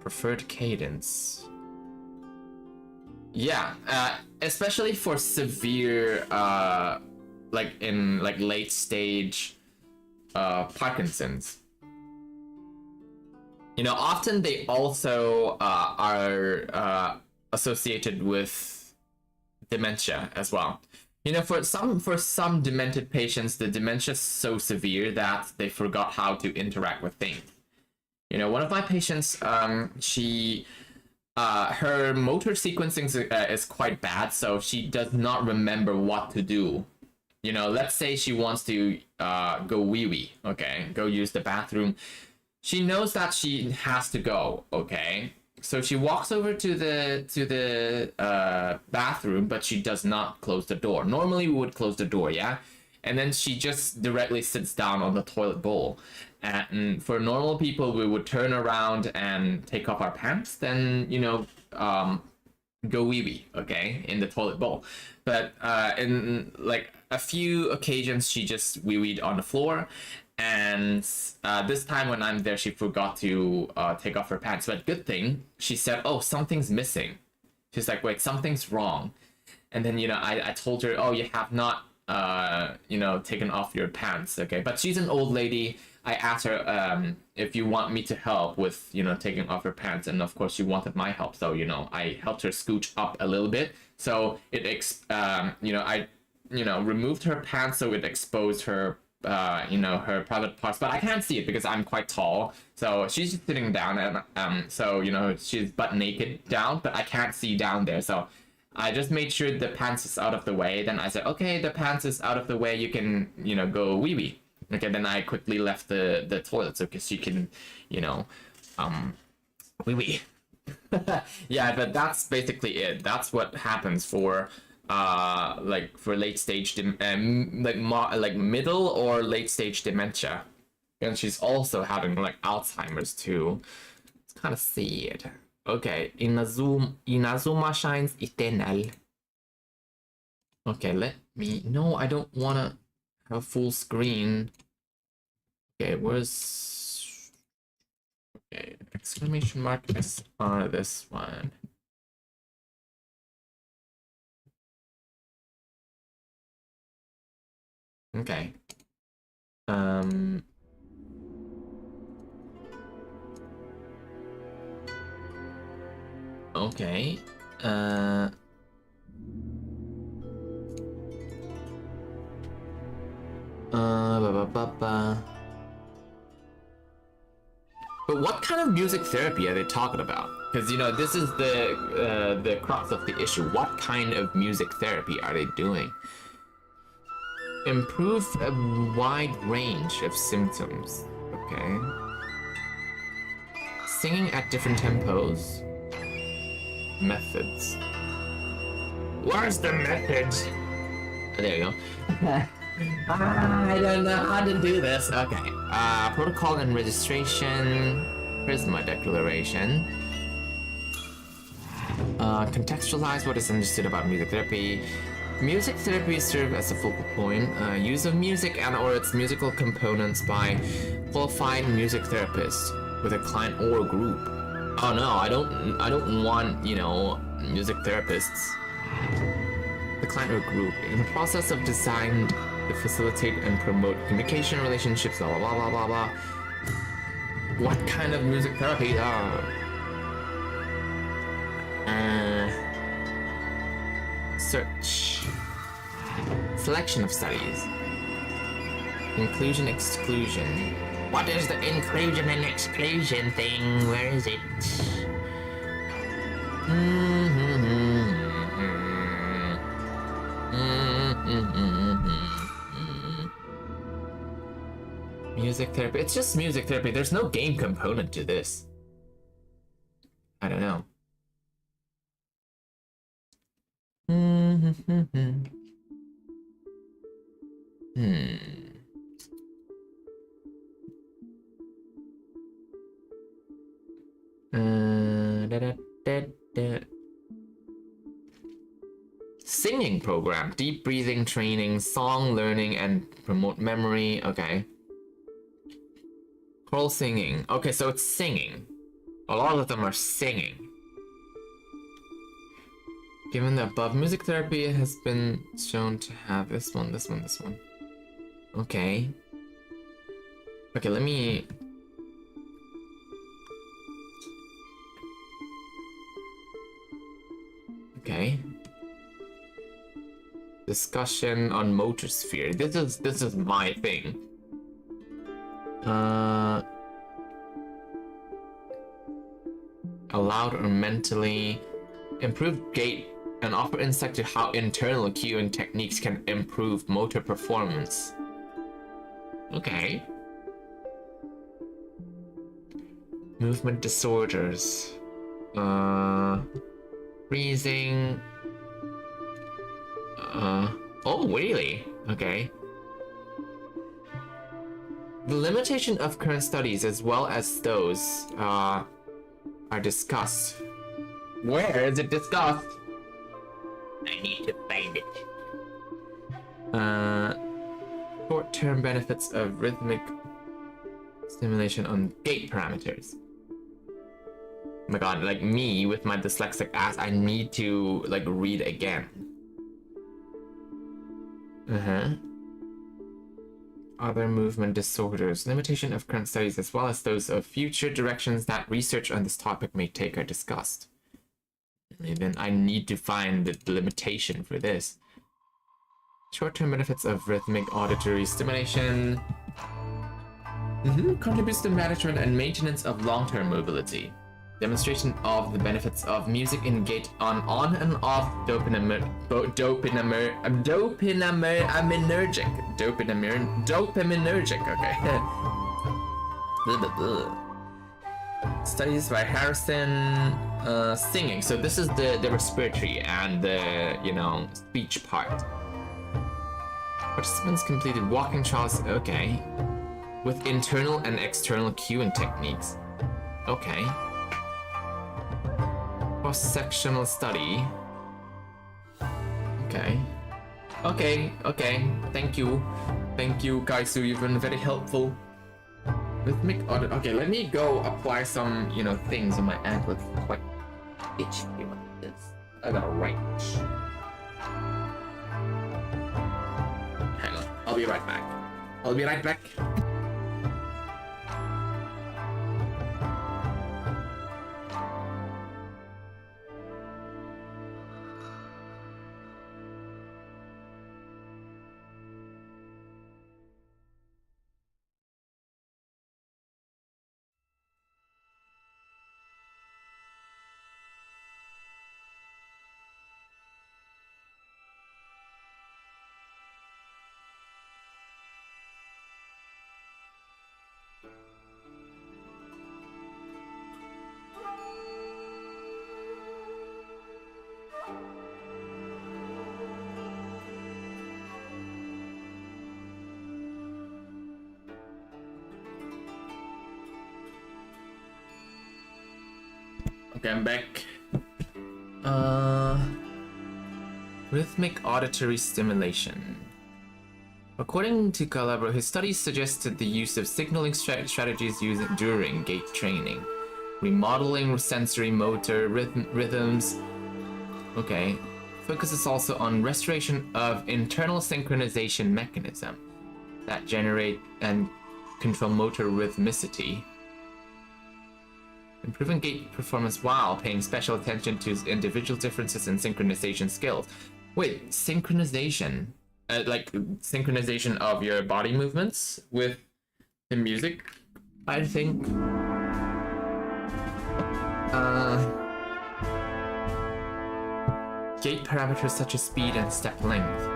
Preferred cadence. Yeah, especially for severe, late stage, Parkinson's. Often they also are associated with dementia as well. For some demented patients, the dementia is so severe that they forgot how to interact with things. One of my patients, she, her motor sequencing is quite bad, so she does not remember what to do. Let's say she wants to go wee-wee, okay, go use the bathroom. She knows that she has to go, okay? So she walks over to the bathroom, but she does not close the door. Normally we would close the door, yeah? And then she just directly sits down on the toilet bowl. And for normal people, we would turn around and take off our pants, then, go wee-wee, okay, in the toilet bowl. But in a few occasions, she just wee-weed on the floor. And this time when I'm there, she forgot to take off her pants. But good thing, she said, oh, something's missing. She's like, wait, something's wrong. And then, I told her, oh, you have not, taken off your pants, okay? But she's an old lady. I asked her if you want me to help with, taking off her pants. And of course, she wanted my help. So, I helped her scooch up a little bit. So it, I removed her pants so it exposed her you know, her private parts, but I can't see it because I'm quite tall. So she's just sitting down, and so you know she's butt naked down, but I can't see down there. So I just made sure the pants is out of the way. Then I said, okay, the pants is out of the way. You can, you know, go wee wee. Okay, then I quickly left the toilet so she can, you know, wee wee. Yeah, but that's basically it. That's what happens for like for late stage like middle or late stage dementia, and she's also having like Alzheimer's too. It's kind of sad. Okay, Inazuma shines eternal. Okay, let me. No, I don't wanna have a full screen. Okay, where's. Okay, exclamation mark S on this one. Okay. Okay. But what kind of music therapy are they talking about? Because you know this is the crux of the issue. What kind of music therapy are they doing? Improve a wide range of symptoms. Okay. Singing at different tempos. Methods. Where's the methods? Oh, there you go. I don't know how to do this. Okay. Protocol and registration. Prisma declaration. Contextualize what is understood about music therapy. Music therapy serves as a focal point. Use of music and or its musical components by qualified music therapists with a client or group. Oh no, I don't want, you know, music therapists. The client or group in the process of design to facilitate and promote communication relationships, blah blah blah blah blah. What kind of music therapy? Search. Selection of studies. Inclusion, exclusion. What is the inclusion and exclusion thing? Where is it? Music therapy. It's just music therapy. There's no game component to this. I don't know. Singing program, deep breathing training, song learning, and promote memory. Okay. Choral singing. Okay, so it's singing. A lot of them are singing. Given the above, music therapy has been shown to have this one. Okay. Okay, let me... Okay. Discussion on motor sphere. This is my thing. Allowed or mentally improve gait and offer insight to how internal cueing techniques can improve motor performance. Okay. Movement disorders. Freezing. Oh, really? Okay. The limitation of current studies as well as those are discussed. Where is it discussed? I need to find it. Short-term benefits of rhythmic stimulation on gait parameters. Oh my god, like me with my dyslexic ass, I need to like read again. Other movement disorders. Limitation of current studies as well as those of future directions that research on this topic may take are discussed. And then I need to find the limitation for this. Short-term benefits of rhythmic auditory stimulation. Contributes to management and maintenance of long-term mobility. Demonstration of the benefits of music in gait on and off dopaminergic. Okay. Studies by Harrison. Singing. So this is the respiratory and the speech part. Participants completed walking trials. Okay. With internal and external cueing techniques. Okay. Cross-sectional study. Okay. Thank you, Kaisu. You've been very helpful. Rhythmic audit. Okay, let me go apply some, things on my ankle. It's quite itchy like this. I gotta write. Hang on. I'll be right back. Okay, I'm back. Rhythmic auditory stimulation. According to Calabro, his studies suggested the use of signaling strategies used during gait training, remodeling sensory motor rhythms. Okay. Focuses also on restoration of internal synchronization mechanism that generate and control motor rhythmicity. Improving gait performance while paying special attention to individual differences in synchronization skills. Wait, synchronization? Like synchronization of your body movements with the music, I think. Gait parameters such as speed and step length.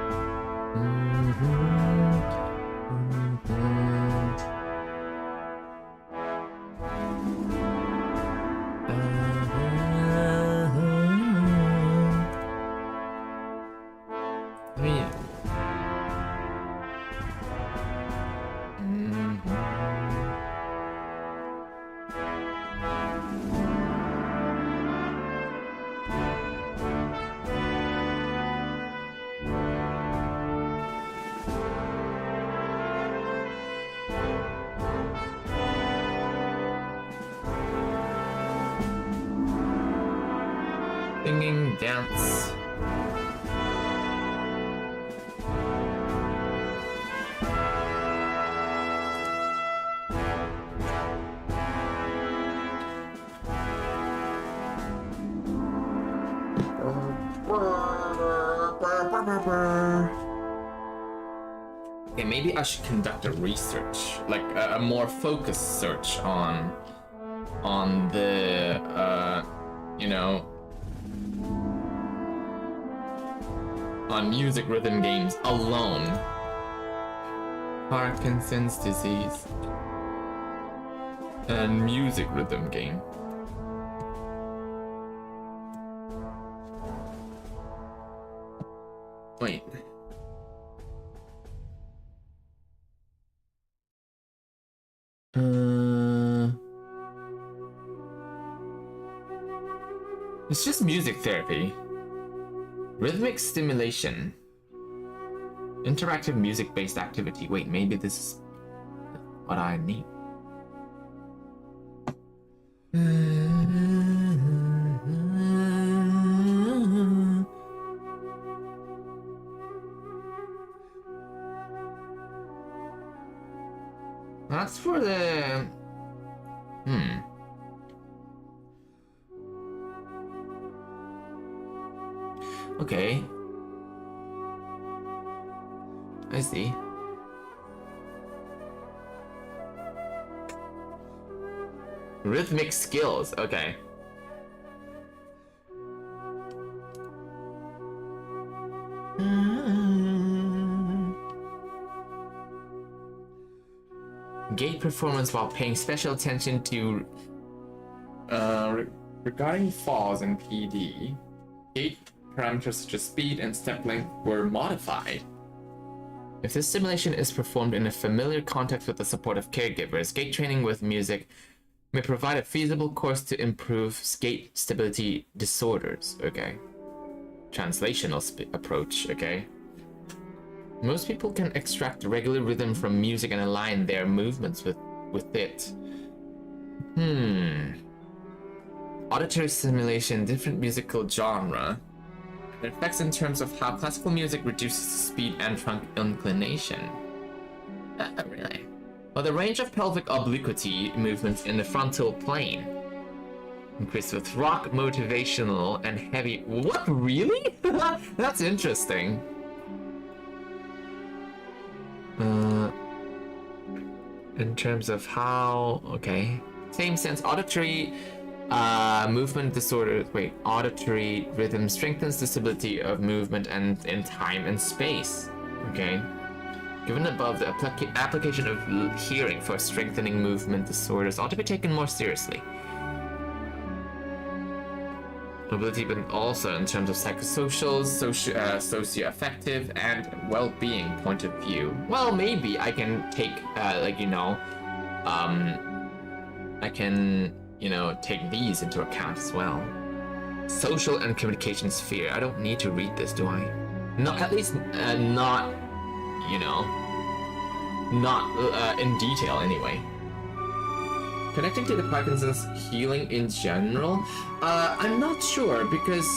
Singing, dance. Okay, maybe I should conduct a research, like a more focused search on the on music rhythm games alone. Parkinson's disease and music rhythm game. Wait. It's just music therapy. Rhythmic stimulation. Interactive music-based activity. Wait, maybe this is what I need. That's for the... Okay. I see. Rhythmic skills, okay. Gait performance while paying special attention to regarding falls in PD, gait parameters such as speed and step length were modified. If this simulation is performed in a familiar context with the support of caregivers, gait training with music may provide a feasible course to improve gait stability disorders. Okay. Translational approach. Okay. Most people can extract regular rhythm from music and align their movements with it. Auditory simulation, different musical genre. It affects in terms of how classical music reduces speed and trunk inclination. Really? Well, the range of pelvic obliquity movements in the frontal plane increased with rock, motivational, and heavy. What? Really? That's interesting. In terms of how, okay, same sense, auditory movement disorder. Wait, auditory rhythm strengthens the stability of movement and in time and space. Okay. Given above, the application of hearing for strengthening movement disorders ought to be taken more seriously. Mobility, but also in terms of psychosocial, socio-affective, and well-being point of view. Well, maybe I can take, I can, take these into account as well. Social and communication sphere. I don't need to read this, do I? Not, at least, not in detail anyway. Connecting to the Parkinson's healing in general? I'm not sure because,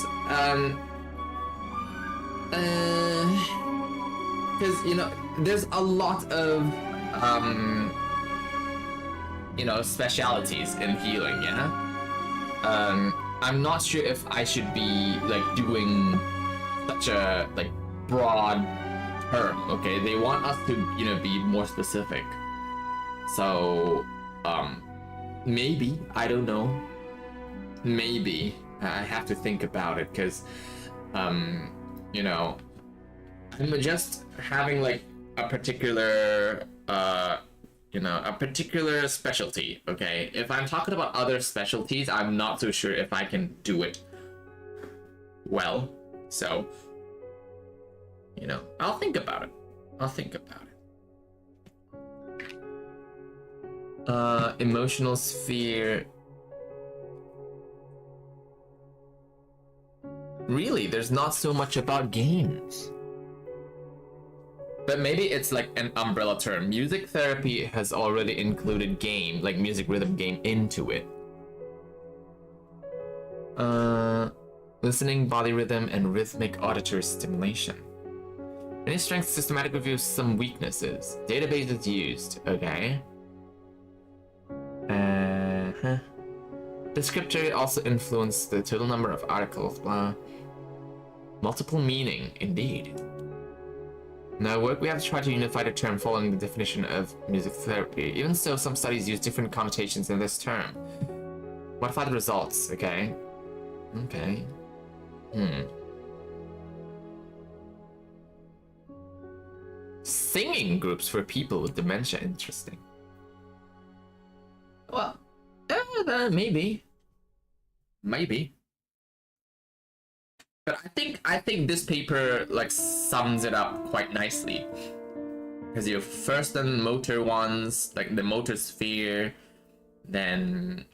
there's a lot of, specialities in healing, yeah? I'm not sure if I should be, doing such a, broad term, okay? They want us to, be more specific. So, maybe, I don't know. Maybe. I have to think about it, because, I'm just having, a particular, a particular specialty, okay? If I'm talking about other specialties, I'm not so sure if I can do it well. So, I'll think about it. Emotional sphere. Really, there's not so much about games. But maybe it's like an umbrella term. Music therapy has already included game, like music rhythm game, into it. Listening, body rhythm, and rhythmic auditory stimulation. Any strength systematic reviews some weaknesses. Databases used, okay. Descriptor also influenced the total number of articles, blah. Multiple meaning, indeed. Now, we have to try to unify the term following the definition of music therapy. Even so, some studies use different connotations in this term. Modify the results, okay. Okay. Singing groups for people with dementia, interesting. Well, maybe. But I think this paper sums it up quite nicely. Because you have first the motor ones, like the motor sphere, then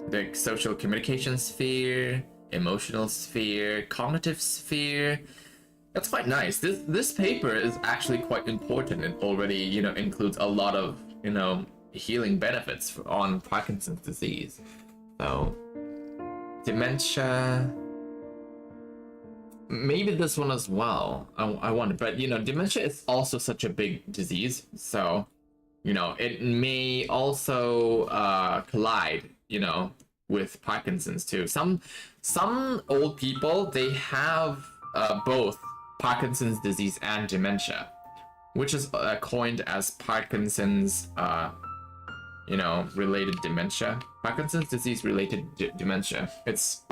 the social communication sphere, emotional sphere, cognitive sphere. That's quite nice. This paper is actually quite important. It already, includes a lot of, healing benefits on Parkinson's disease. So, dementia. Maybe this one as well. I wonder, but dementia is also such a big disease. So, it may also collide, with Parkinson's too. Some old people, they have both Parkinson's disease and dementia, which is coined as Parkinson's, related dementia. Parkinson's disease related dementia. It's,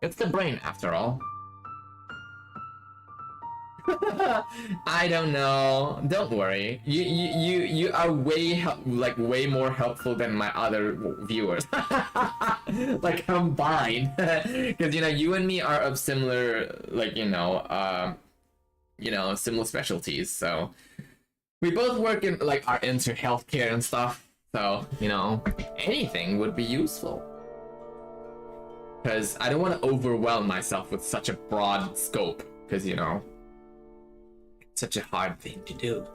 it's the brain after all. I don't know. Don't worry. You are way more helpful than my other viewers. Like combined, because you and me are of similar similar specialties. So we both work in are into healthcare and stuff. So anything would be useful. Because I don't want to overwhelm myself with such a broad scope. Because such a hard thing to do.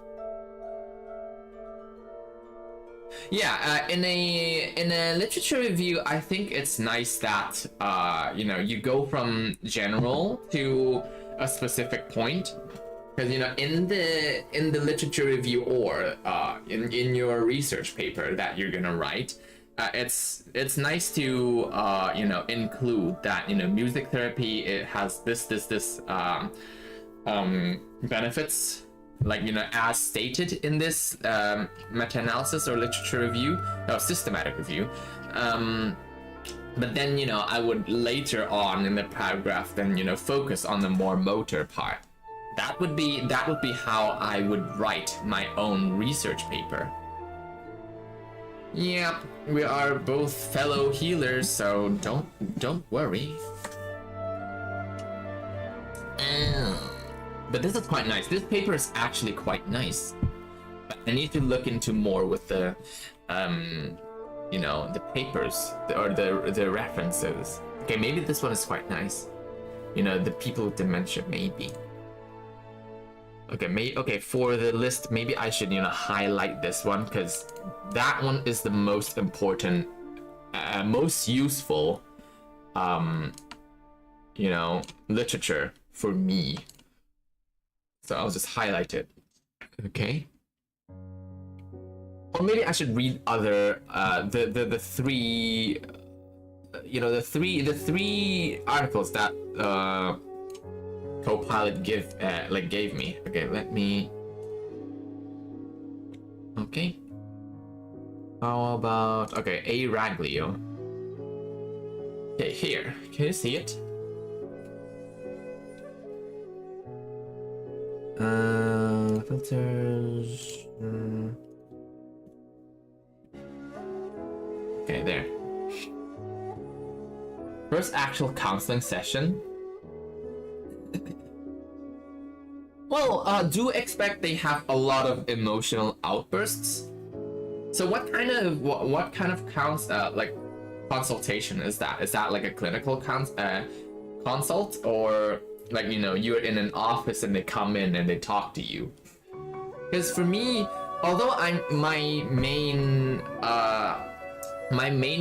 Yeah, in a literature review, I think it's nice that you go from general to a specific point, because in the literature review or in your research paper that you're gonna write, it's nice to include that music therapy, it has this benefits, as stated in this meta-analysis or literature review or systematic review, but then I would later on in the paragraph then focus on the more motor part. That would be how I would write my own research paper. Yep, we are both fellow healers, so don't worry. But this is quite nice. This paper is actually quite nice. But I need to look into more with the, the papers or the references. Okay, maybe this one is quite nice. The people with dementia, maybe. Okay, for the list, maybe I should, highlight this one, because that one is the most important, most useful, literature for me. So I'll just highlight it. Okay. Or maybe I should read other the three the three articles that Copilot gave me. Okay, let me. Okay. How about A. Raglio? Okay, here. Can you see it? Filters. Okay, there. First actual counseling session. Well, do expect they have a lot of emotional outbursts. So what kind of consultation is that? Is that like a clinical consult, or you're in an office and they come in and they talk to you? Because for me, although my main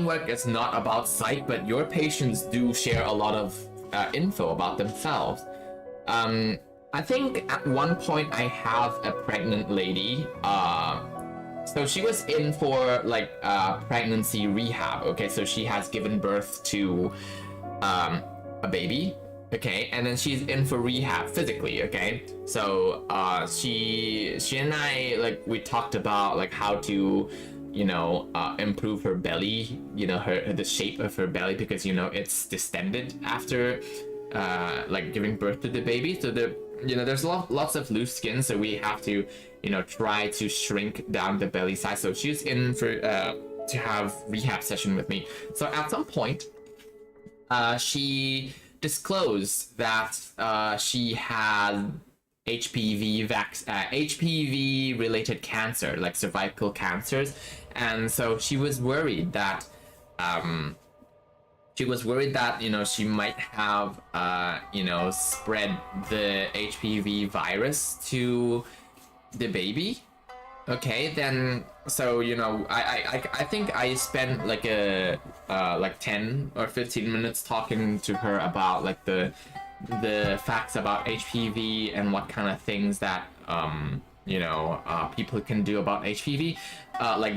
work is not about psych, but your patients do share a lot of info about themselves. I think at one point I have a pregnant lady. So she was in for pregnancy rehab. Okay, so she has given birth to a baby. Okay, and then she's in for rehab physically. Okay, so she and I we talked about how to improve her belly, the shape of her belly, because it's distended after giving birth to the baby. So there's lots of loose skin, so we have to try to shrink down the belly size. So she's in for to have rehab session with me. So at some point she disclosed that she had HPV related cancer, cervical cancers, and so she was worried that she might have spread the HPV virus to the baby. Okay, then so I think I spent 10 or 15 minutes talking to her about the facts about HPV and what kind of things that people can do about HPV,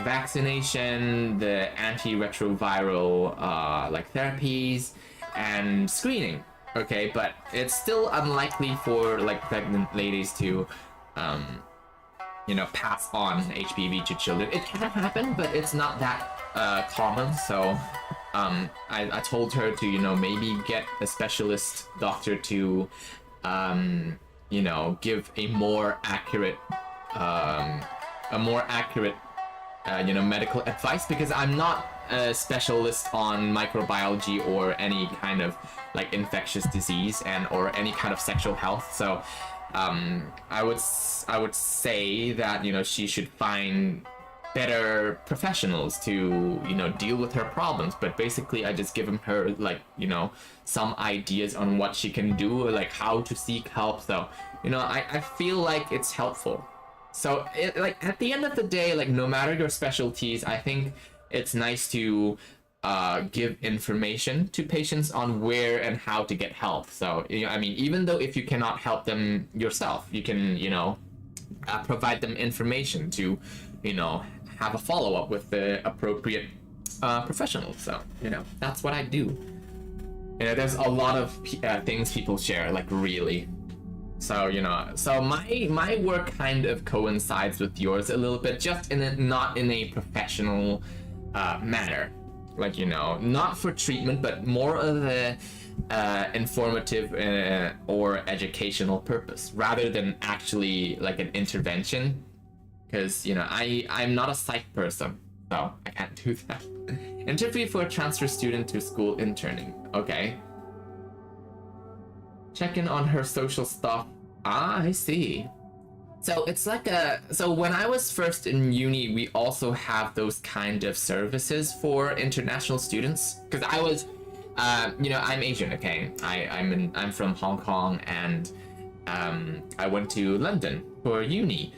vaccination, the antiretroviral therapies, and screening. Okay, but it's still unlikely for like pregnant ladies to, um, you know, pass on HPV to children. It can happen, but it's not that common. So, I told her to, you know, maybe get a specialist doctor to, you know, give um, a more accurate you know, medical advice, because I'm not a specialist on microbiology or any kind of like infectious disease and or any kind of sexual health. So I would say that, you know, she should find better professionals to, you know, deal with her problems. But basically I just given her like, you know, some ideas on what she can do, like how to seek help. So, you know, I feel like it's helpful. So like at the end of the day, like no matter your specialties, I think it's nice to give information to patients on where and how to get help. So, you know, I mean, even though if you cannot help them yourself, you can, you know, provide them information to, you know, have a follow up with the appropriate professional. So, you know, that's what I do. You know, there's a lot of things people share, like really. So, you know, so my work kind of coincides with yours a little bit, just in a not in a professional manner. Like, you know, not for treatment, but more of a informative or educational purpose, rather than actually like an intervention. Because, you know, I'm not a psych person, so I can't do that. Interview for a transfer student to school interning. Okay. Check in on her social stuff. Ah, I see. So it's like so when I was first in uni, we also have those kind of services for international students. Because I was, you know, I'm Asian, okay? I'm from Hong Kong, and I went to London for uni.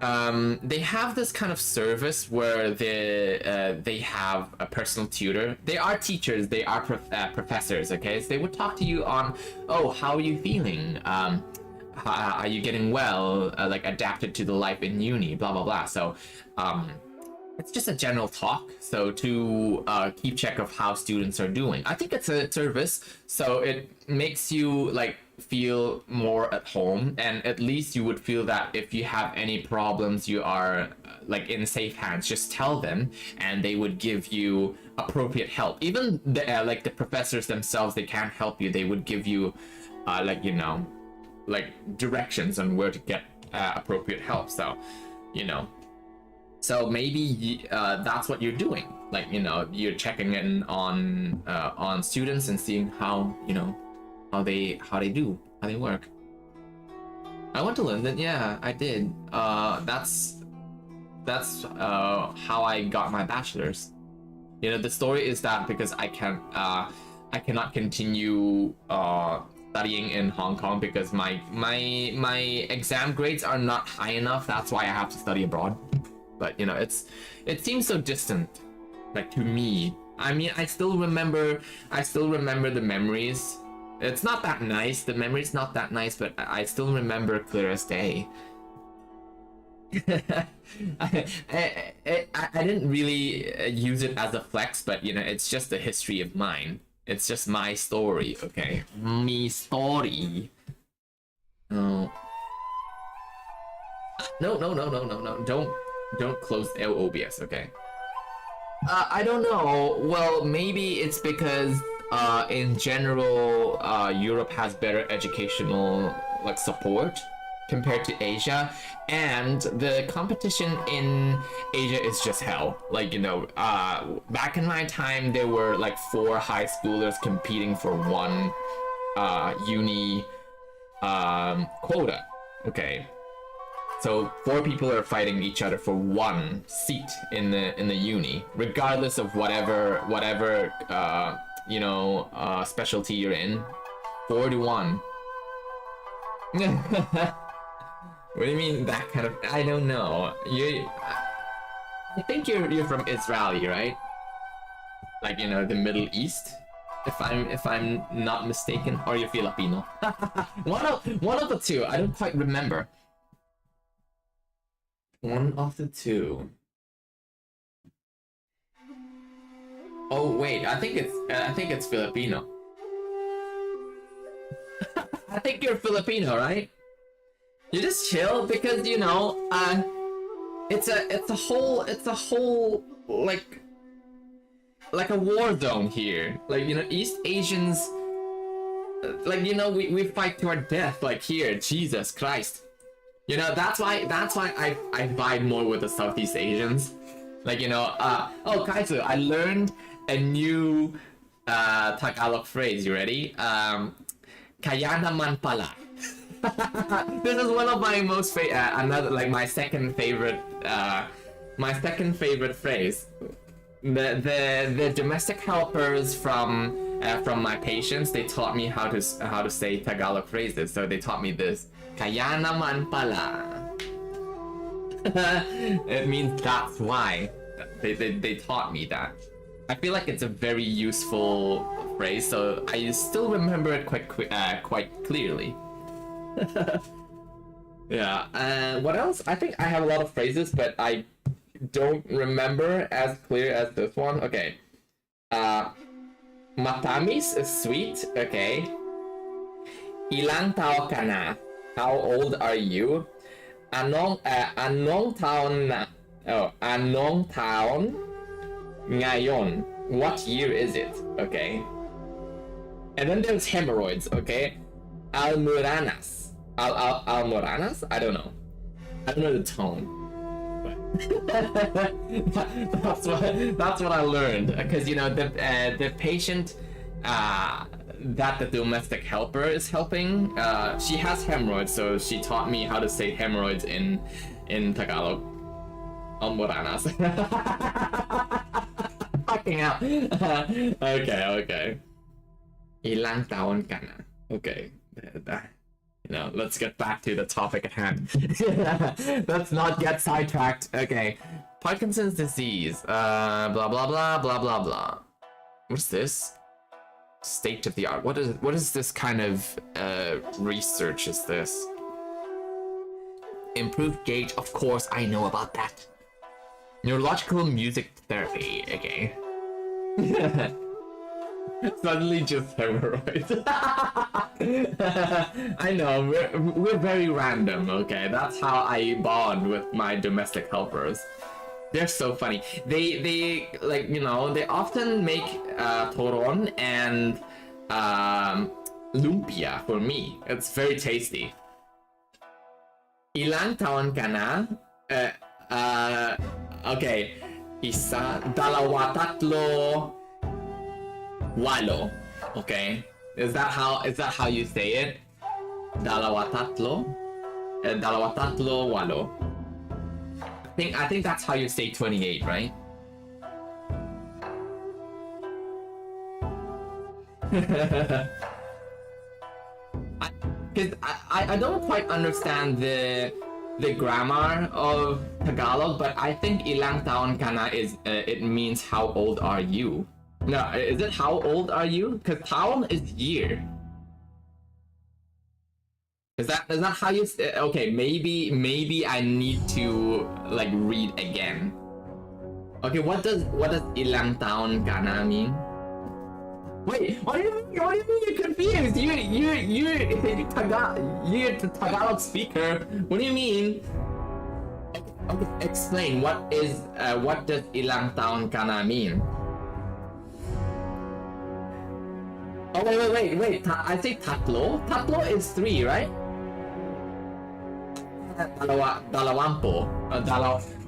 They have this kind of service where they have a personal tutor. They are teachers, they are professors, okay? So they would talk to you on, oh, how are you feeling? Are you getting well? Like adapted to the life in uni, blah blah blah. So, it's just a general talk. So to keep check of how students are doing. I think it's a service, so it makes you like feel more at home, and at least you would feel that if you have any problems, you are like in safe hands. Just tell them and they would give you appropriate help. Even the like the professors themselves, they can't help you, they would give you like, you know, like directions on where to get appropriate help. So, you know, so maybe that's what you're doing, like, you know, you're checking in on students and seeing how, you know, how they do, how they work. I went to London, yeah, I did. That's how I got my bachelor's. You know, the story is that because I cannot continue studying in Hong Kong because my exam grades are not high enough. That's why I have to study abroad. But, you know, it seems so distant, like, to me. I mean, I still remember the memories. It's not that nice. The memory's not that nice, but I still remember clear as day. I didn't really use it as a flex, but, you know, it's just a history of mine. It's just my story, okay? Me story. No. No. Don't close OBS, okay? I don't know. Well, maybe it's because in general, Europe has better educational like support compared to Asia, and the competition in Asia is just hell. Like, you know, back in my time, there were like 4 high schoolers competing for one uni quota. Okay, so 4 people are fighting each other for one seat in the uni, regardless of whatever you know specialty you're in. 4 to 1. What do you mean that kind of? I don't know. I think you're from Israeli, right? Like, you know, the Middle East, if I'm not mistaken, or you're Filipino. one of the two. I don't quite remember. One of the two. Oh wait, I think it's Filipino. I think you're Filipino, right? You just chill because you know, it's a whole like a war zone here. Like, you know, East Asians, like, you know, we fight to our death. Like here, Jesus Christ. You know, that's why I vibe more with the Southeast Asians. Like, you know, oh Kaizu, I learned a new Tagalog phrase. You ready? Kaya naman pala. This is one of my most another, like, my second favorite phrase. The domestic helpers from my patients, they taught me how to say Tagalog phrases. So they taught me this. Kaya naman pala. It means that's why. They taught me that. I feel like it's a very useful phrase, so I still remember it quite clearly. Yeah. What else? I think I have a lot of phrases, but I don't remember as clear as this one. Okay. Matamis is sweet. Okay. Ilang tao ka na? How old are you? Anong taon na? Oh, anong taon ngayon? What year is it? Okay. And then there's hemorrhoids. Okay. Almoranas. Almoranas? I don't know. I don't know the tone. That's what I learned, because you know the patient that the domestic helper is helping, she has hemorrhoids, so she taught me how to say hemorrhoids in Tagalog. Almoranas. Fucking out. Okay. Ilang taon ka na? Okay. You know, let's get back to the topic at hand. Let's not get sidetracked. Okay. Parkinson's disease. Blah blah blah blah blah blah. What's this? State of the art. What is this kind of research is this? Improved gauge. Of course I know about that. Neurological music therapy. Okay. Suddenly just hemorrhoids. I know, we're very random, okay? That's how I bond with my domestic helpers. They're so funny. They like, you know, they often make toron and lumpia for me. It's very tasty. Ilang taon ka na? Okay. Isa, dalawa, tatlo, walo. Okay. Is that how you say it? Dalawa tatlo? Dalawa tatlo walo. I think that's how you say 28, right? Because I don't quite understand the grammar of Tagalog, but I think ilang taon ka na is it means how old are you? No, is it how old are you? Because taon is year. Is that how you say? Okay, maybe I need to like read again. Okay, what does ilang taon ka na mean? Wait, what do you mean you're confused? You're Tagalog speaker. What do you mean? Okay, explain what does ilang taon ka na mean? Oh wait. I say tatlo. Tatlo is 3, right? Dalawampo.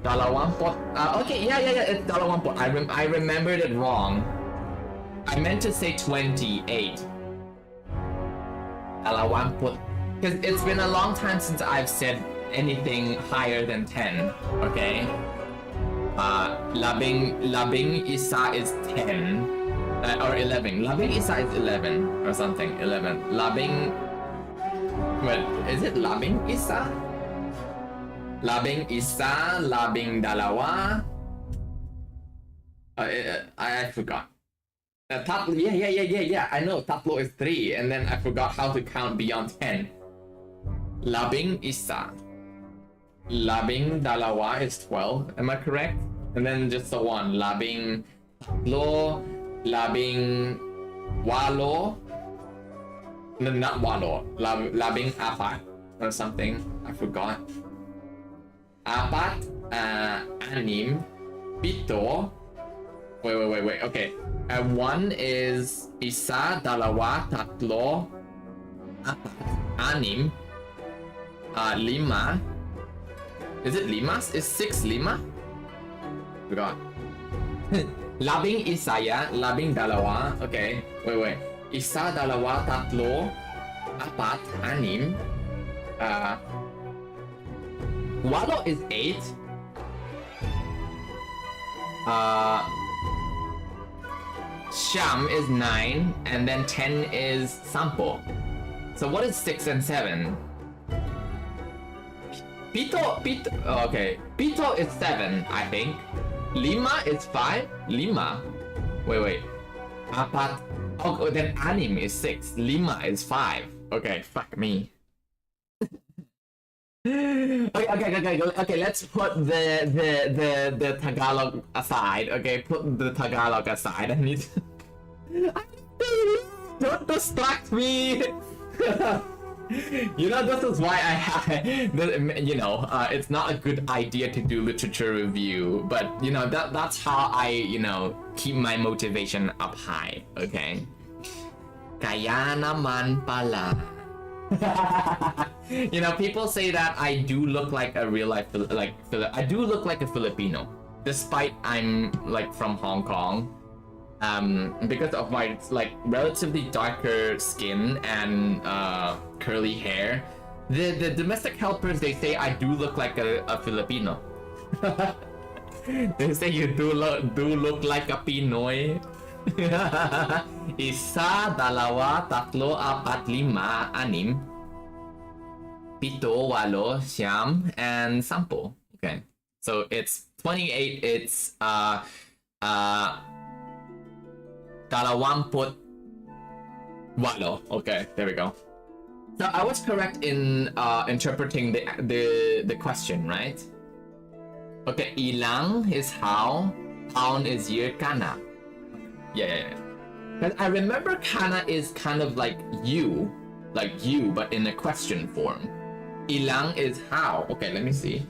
Dalawampo. Okay, yeah. It's dalawampo. I remembered it wrong. I meant to say 28. Dalawampo. Because it's been a long time since I've said anything higher than 10. Okay. Labing isa is 10. Or 11. Labing isa is 11 or something. 11. Labing. Wait, is it labing isa? Labing isa, labing dalawa. I forgot. Tatlo, yeah. I know tatlo is 3, and then I forgot how to count beyond 10. Labing isa. Labing dalawa is 12. Am I correct? And then just so on. Labing tatlo. Labing walo. No, not walo. Labing apat or something. I forgot. Apat, anim, pito. Wait. Okay. One is isa, dalawa, tatlo, apat, anim, lima. Is it limas? Is 6 lima? Forgot. Labing isa ya, labing dalawa. Okay. Wait. Isa, dalawa, tatlo, apat, anim. Walo is 8. Sham is 9, and then 10 is sampo. So what is 6 and 7? Pito, okay. Pito is 7, I think. Lima is 5? Lima. Wait. Apat. Oh, then anim is 6. Lima is 5. Okay, fuck me. Okay, let's put the Tagalog aside. Okay, put the Tagalog aside. I need don't distract me. You know, this is why it's not a good idea to do literature review, but you know that's how I keep my motivation up high. Okay. Kaya naman pala. You know, people say that I do look like a real life I do look like a Filipino, despite I'm like from Hong Kong. Because of my like relatively darker skin and curly hair, the domestic helpers, they say I do look like a Filipino. They say you do look like a Pinoy. Isa, dalawa, tatlo, apat, lima, anim, pito, walo, siyam, and sampo. Okay, so it's 28. It's dalawamput walo. Okay, there we go. So I was correct in interpreting the question, right? Okay, ilang is how, taon is year, kana. Yeah. Because I remember kana is kind of like you, but in a question form. Ilang is how. Okay, let me see.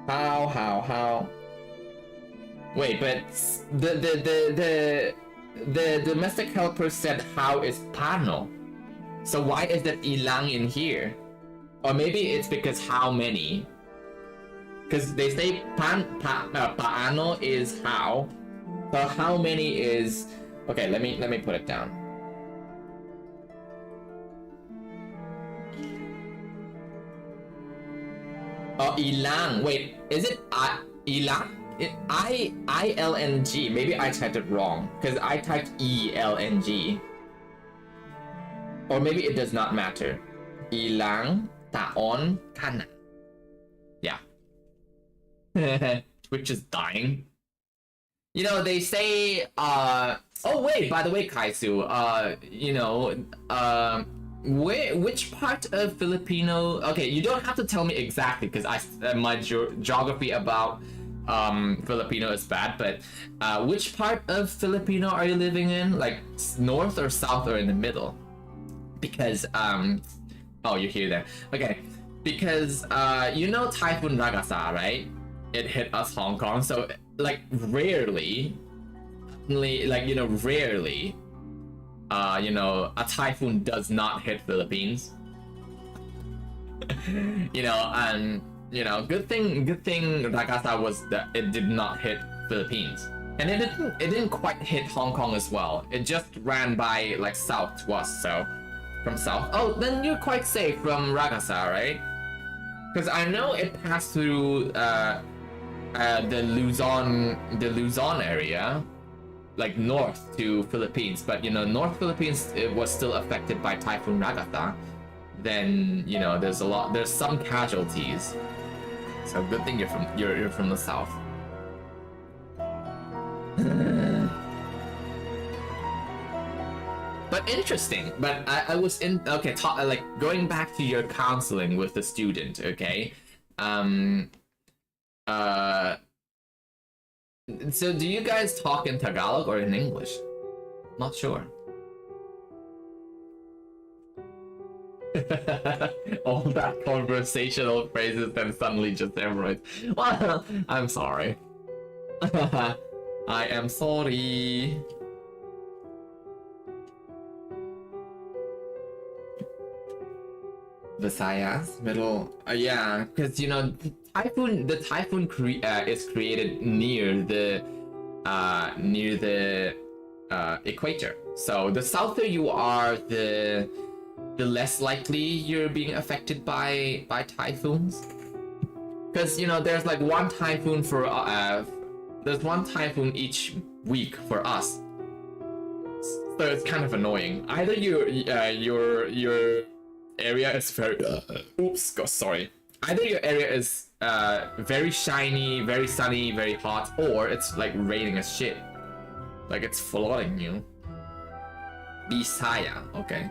How. Wait, but the domestic helper said how is pano. So why is that ilang in here? Or maybe it's because how many. Because they say paano is how. So how many is... Okay, let me put it down. Oh, ilang. Wait, is it ilang? ILNG. Maybe I typed it wrong because I typed ELNG. Or maybe it does not matter. Ilang taon kana. Yeah. Twitch is dying. You know, they say, oh wait, by the way, Kaisu, which part of Filipino, okay, you don't have to tell me exactly, because my geography about Filipino is bad, but which part of Filipino are you living in? Like, north or south or in the middle? Because, oh, you're here there. Okay, because, Typhoon Ragasa, right? It hit us Hong Kong, so like rarely, a typhoon does not hit Philippines. Good thing Ragasa was that it did not hit Philippines, and it didn't quite hit Hong Kong as well. It just ran by like south to us, so from south. Oh, then you're quite safe from Ragasa, right? Because I know it passed through the Luzon area, like north to Philippines, but North Philippines, it was still affected by Typhoon Ragasa. Then there's some casualties. So good thing you're from the south. But interesting. But I was in like going back to your counseling with the student. Okay. So do you guys talk in Tagalog or in English? Not sure. All that conversational phrases, then suddenly just hemorrhoids. Well, I'm sorry. I am sorry. Visayas, middle. Yeah, because you know, the typhoon is created near the equator. So the souther you are, the less likely you're being affected by typhoons. Because you know, there's like one typhoon for there's one typhoon each week for us. So it's kind of annoying. Either your area is very sorry. Either your area is very shiny, very sunny, very hot, or it's like raining as shit. Like it's flooding you. Bisaya, okay.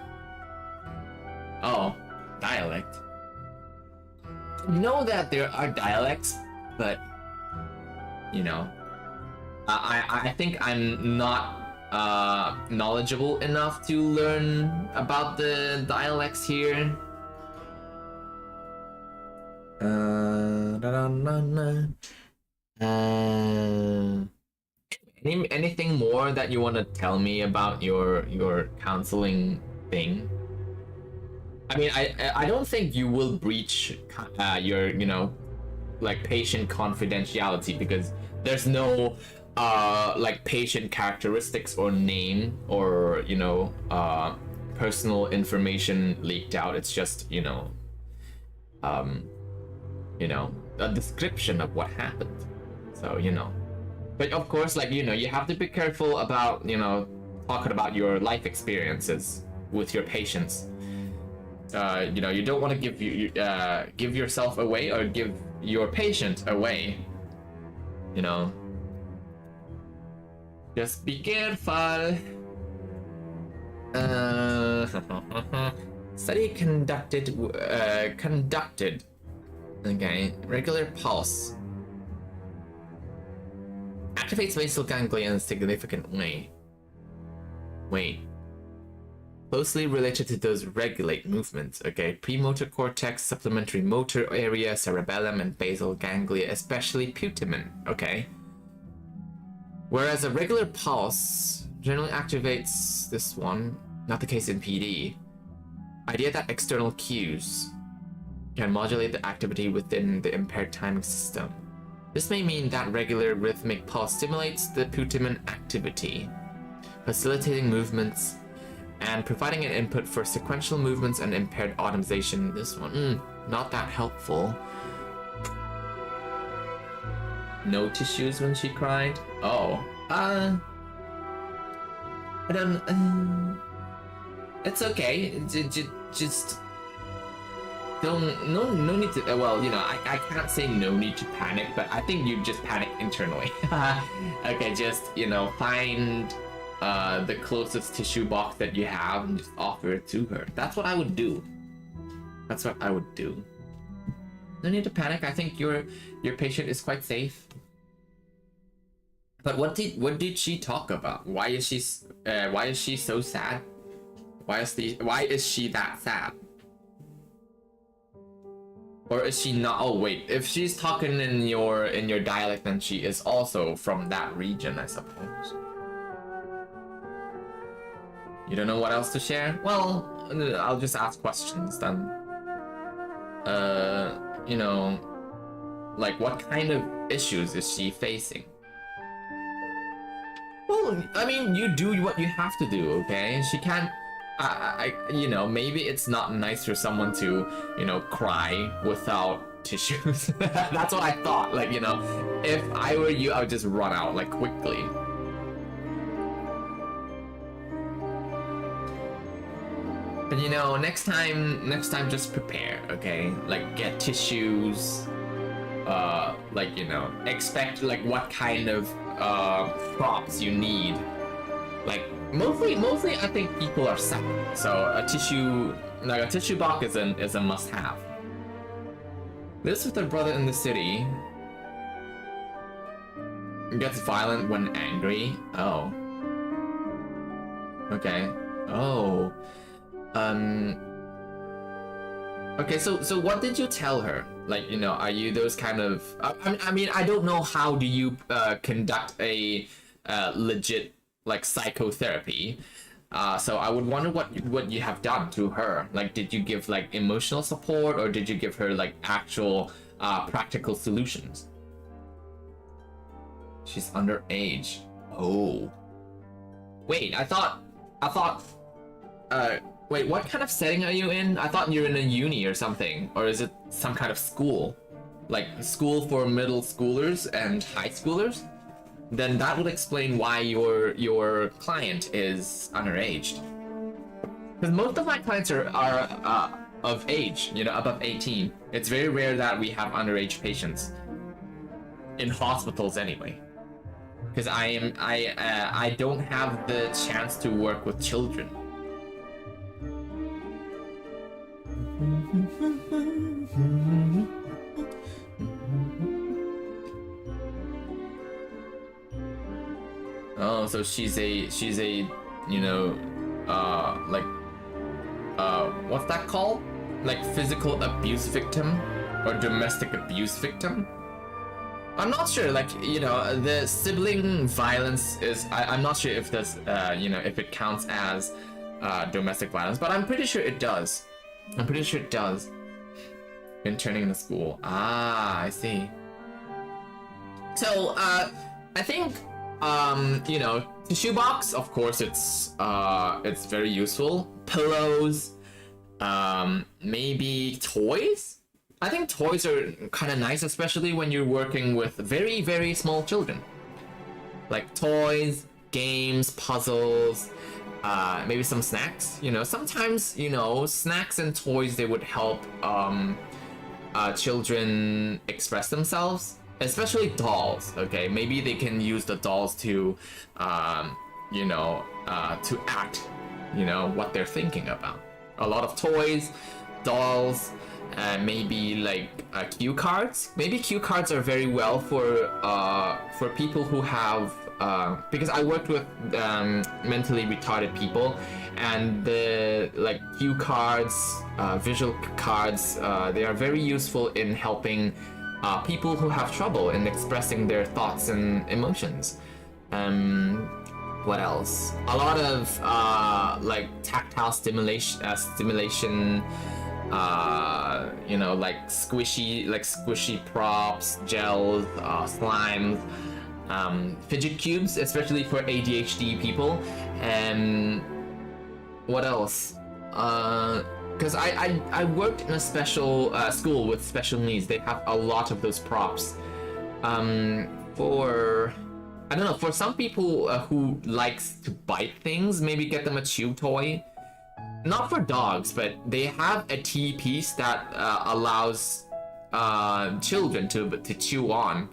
Oh, dialect. You know that there are dialects, but you know, I think I'm not knowledgeable enough to learn about the dialects here. Anything more that you want to tell me about your counseling thing? I mean, I don't think you will breach your, you know, like patient confidentiality, because there's no like patient characteristics or name or, you know, personal information leaked out. It's just, you know, a description of what happened. So, you know, but of course, like, you know, you have to be careful about, you know, talking about your life experiences with your patients. You know, you don't want to give yourself away or give your patient away. You know, just be careful. Study conducted. Okay, regular pulse activates basal ganglia in a significant way. Wait. Closely related to those regulate movements, okay? Premotor cortex, supplementary motor area, cerebellum, and basal ganglia, especially putamen, okay? Whereas a regular pulse generally activates this one, not the case in PD. Idea that external cues can modulate the activity within the impaired timing system. This may mean that regular rhythmic pulse stimulates the putamen activity, facilitating movements and providing an input for sequential movements and impaired automation. This one, not that helpful. No tissues when she cried? Oh, I don't, it's okay. Just don't, no need to, well, you know, I can't say no need to panic, but I think you just panic internally. Okay, just, you know, find the closest tissue box that you have and just offer it to her. That's what I would do. That's what I would do. No need to panic. I think your patient is quite safe. But what did she talk about? Why is she so sad? Why is she that sad? Or is she not? Oh wait, if she's talking in your dialect, then she is also from that region, I suppose. You don't know what else to share? Well, I'll just ask questions then. You know, like what kind of issues is she facing? Well, I mean, you do what you have to do, okay? She can't, you know, maybe it's not nice for someone to, you know, cry without tissues. That's what I thought. Like, you know, if I were you, I would just run out, like, quickly. But you know, next time just prepare, okay? Like get tissues, like, you know, expect like what kind of props you need. Like mostly I think people are sick, so a tissue box is a must-have. Lives with her brother in the city. Gets violent when angry. Oh. Okay. Oh. Okay, so what did you tell her? Like, you know, are you those kind of? I mean, I don't know how do you conduct a legit like psychotherapy. So I would wonder what you have done to her. Like, did you give like emotional support, or did you give her like actual practical solutions? She's underage. Oh. Wait, I thought. Wait, what kind of setting are you in? I thought you're in a uni or something, or is it some kind of school, like school for middle schoolers and high schoolers? Then that would explain why your client is underage. Because most of my clients are of age, you know, above 18. It's very rare that we have underage patients in hospitals anyway. Because I don't have the chance to work with children. Oh, so she's a you know like what's that called? Like physical abuse victim or domestic abuse victim? I'm not sure, like, you know, the sibling violence is I'm not sure if that's you know, if it counts as domestic violence, but I'm pretty sure it does. I'm pretty sure it does. Interning in the school. Ah, I see. So I think you know, tissue box, of course, it's very useful. Pillows, maybe toys. I think toys are kind of nice, especially when you're working with very, very small children. Like toys, games, puzzles, maybe some snacks. You know, sometimes, you know, snacks and toys, they would help children express themselves. Especially dolls, okay? Maybe they can use the dolls to, you know, to act, you know, what they're thinking about. A lot of toys, dolls, maybe like cue cards. Maybe cue cards are very well for people who have, because I worked with mentally retarded people, and the like cue cards, visual cards, they are very useful in helping people who have trouble in expressing their thoughts and emotions. What else? A lot of like tactile stimulation, you know, like squishy props, gels, slimes, fidget cubes, especially for ADHD people. And what else? Because I worked in a special school with special needs. They have a lot of those props. For, I don't know, for some people who likes to bite things, maybe get them a chew toy. Not for dogs, but they have a tea piece that allows children to chew on.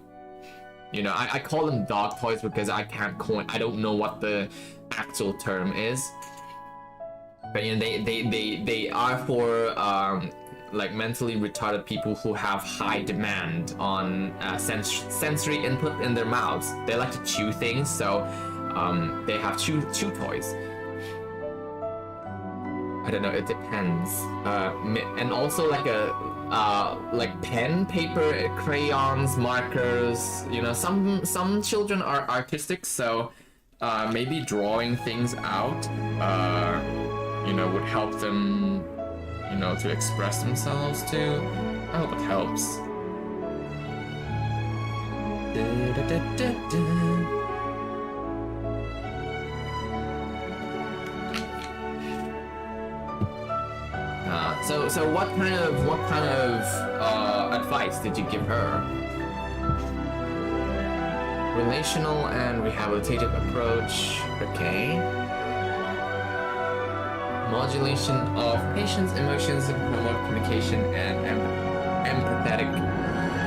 You know, I call them dog toys because I don't know what the actual term is. But you know, they are for like mentally retarded people who have high demand on sensory input in their mouths. They like to chew things, so they have chew toys. I don't know, it depends. And also like like pen, paper, crayons, markers. You know, some children are artistic, so maybe drawing things out, you know, would help them, you know, to express themselves too. I hope it helps. So what kind of advice did you give her? Relational and rehabilitative approach. Okay. Modulation of patients' emotions to promote communication and empathetic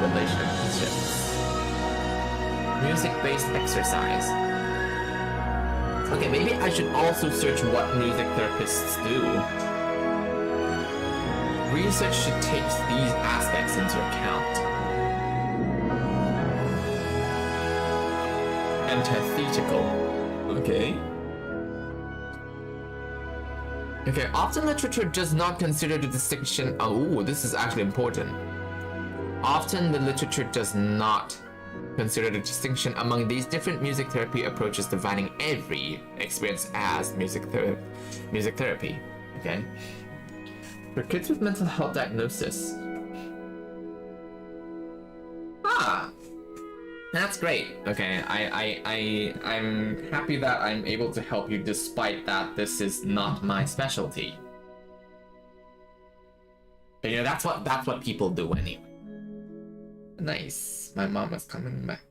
relationships. Music-based exercise. Okay, maybe I should also search what music therapists do. Research should take these aspects into account. Antithetical. Okay. Okay, often literature does not consider the distinction. Oh, this is actually important. Often the literature does not consider the distinction among these different music therapy approaches, defining every experience as music therapy. Okay. For kids with mental health diagnosis. Ah, that's great. Okay, I'm happy that I'm able to help you despite that this is not my specialty. But, you know, that's what people do anyway. Nice. My mom is coming back.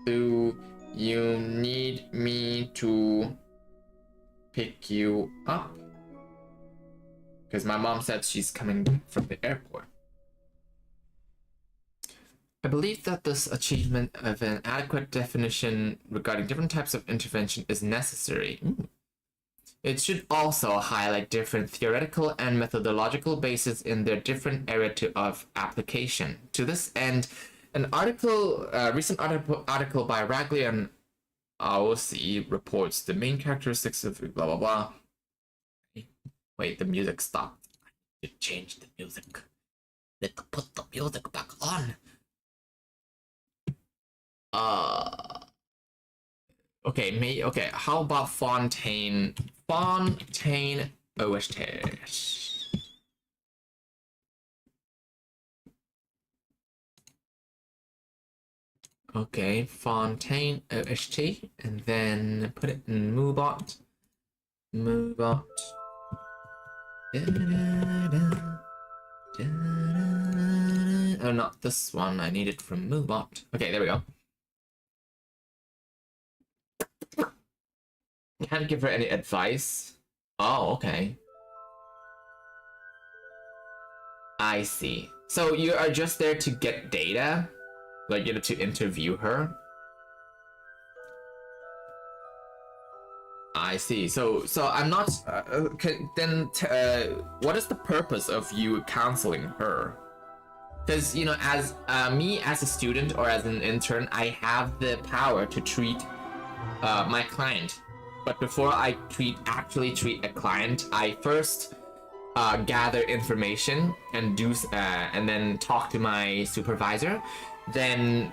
Do you need me to pick you up? Because my mom said she's coming back from the airport. I believe that this achievement of an adequate definition regarding different types of intervention is necessary. It should also highlight different theoretical and methodological bases in their different area of application. To this end, an recent article by Ragley and Aosi reports the main characteristics of blah blah blah. Wait, the music stopped. I need to change the music. Let's put the music back on. Okay, okay, how about Fontaine OST. Okay, Fontaine OST, and then put it in Moobot. Oh, not this one. I need it from Moobot. Okay, there we go. Can't give her any advice. Oh, okay. I see. So you are just there to get data? Like, you know, to interview her? I see. So I'm not... what is the purpose of you counseling her? Because, you know, as me as a student or as an intern, I have the power to treat my client. But before I actually treat a client, I first gather information and and then talk to my supervisor. Then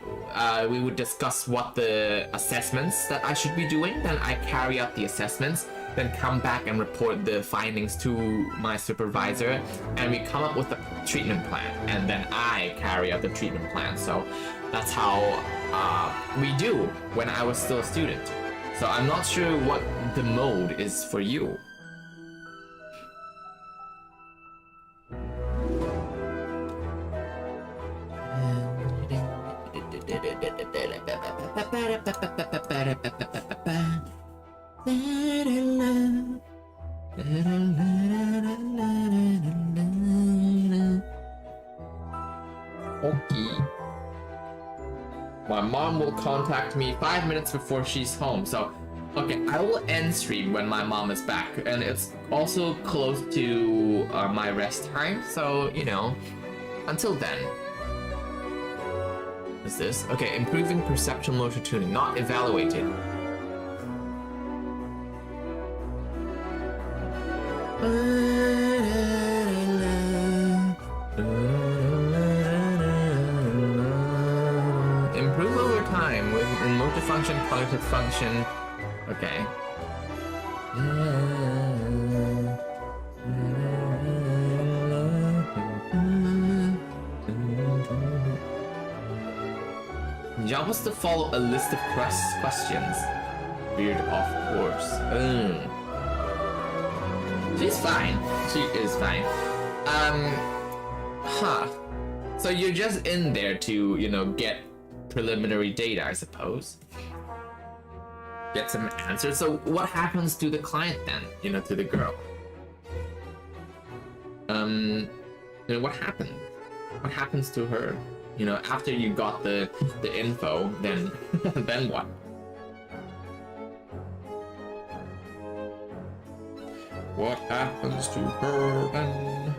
we would discuss what the assessments that I should be doing. Then I carry out the assessments, then come back and report the findings to my supervisor, and we come up with a treatment plan, and then I carry out the treatment plan. So that's how we do when I was still a student. So I'm not sure what the mode is for you. Okay. My mom will contact me 5 minutes before she's home, so okay, I will end stream when my mom is back, and it's also close to my rest time, so you know, until then. What's this? Okay, improving perceptual motor tuning, not evaluated. Improve over time with motor function, cognitive function. Okay. The job was to follow a list of questions. Weird, of course. She's fine. She is fine. So you're just in there to, you know, get preliminary data, I suppose. Get some answers. So what happens to the client then? You know, to the girl? You know, what happened? What happens to her? You know, after you got the info, then then what? What happens to her then?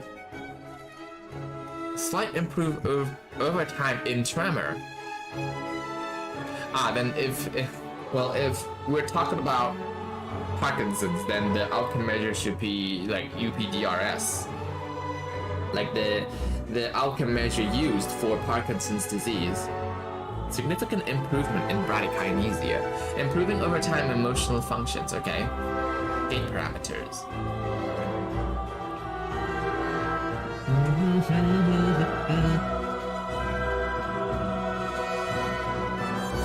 Slight improve over time in tremor. Then if we're talking about Parkinson's, then the outcome measure should be like UPDRS. Like the outcome measure used for Parkinson's disease. Significant improvement in bradykinesia. Improving over time emotional functions, okay? Gait parameters.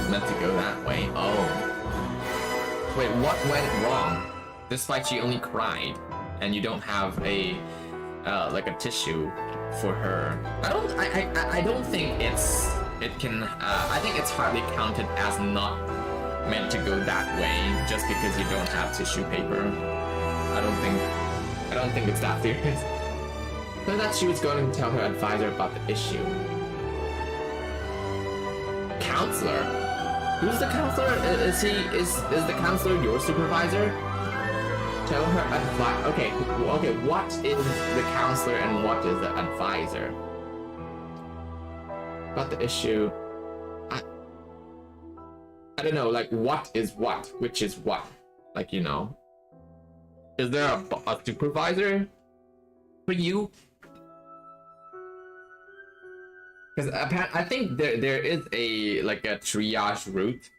Meant to go that way. Oh. Wait, what went wrong? Despite she only cried, and you don't have a like a tissue for her. I don't think it can. I think it's hardly counted as not meant to go that way just because you don't have tissue paper. I don't think it's that serious. But that she was going to tell her advisor about the issue. Counselor? Who's the counselor? Is the counselor your supervisor? Tell her advice. Okay, what is the counselor and what is the advisor? About the issue. I don't know, like what is what? Which is what? Like, you know. Is there a supervisor for you? Because I think there is a like a triage route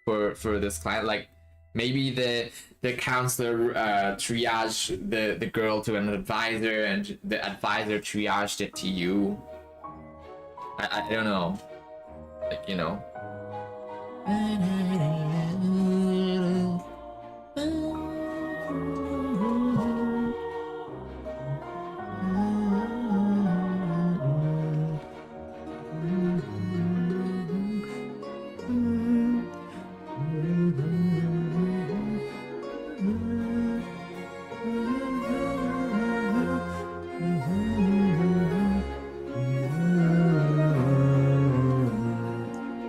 for this client. Like maybe the counselor triage the girl to an advisor, and the advisor triaged it to you. I don't know. Like, you know.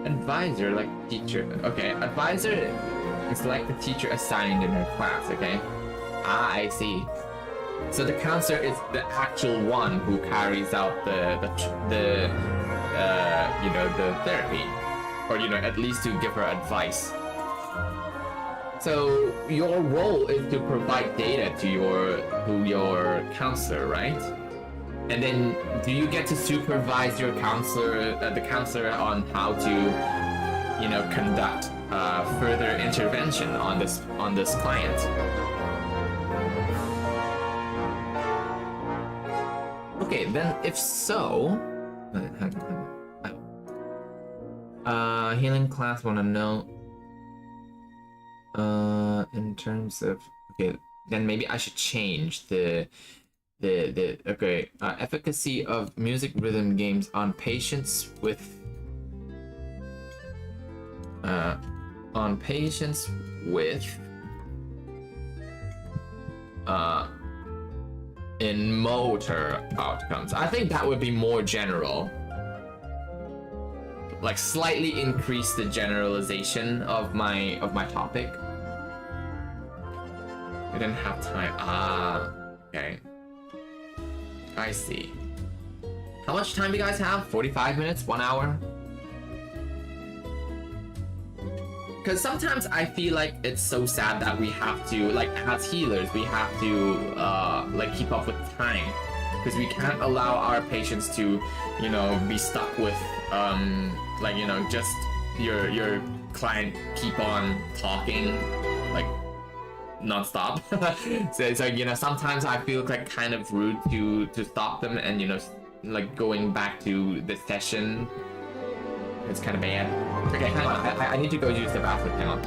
Advisor, like teacher. Okay, advisor is like the teacher assigned in her class, okay? Ah, I see. So the counselor is the actual one who carries out the you know, the therapy, or you know, at least to give her advice. So your role is to provide data to your counselor, right? And then do you get to supervise your counselor, the counselor, on how to, you know, conduct further intervention on this client? Okay, then if so, healing class wanna know. In terms of, okay, then maybe I should change the efficacy of music rhythm games on patients with in motor outcomes. I think that would be more general. Like slightly increase the generalization of my topic. I didn't have time. Ah, okay. I see. How much time do you guys have? 45 minutes? 1 hour? Because sometimes I feel like it's so sad that we have to, like, as healers, we have to, like, keep up with time. Because we can't allow our patients to, you know, be stuck with, like, you know, just your client keep on talking, like, non-stop. so you know, sometimes I feel like kind of rude to stop them, and you know, like going back to the session, it's kind of bad. Okay, hang on, I need to go use the bathroom. Hang on.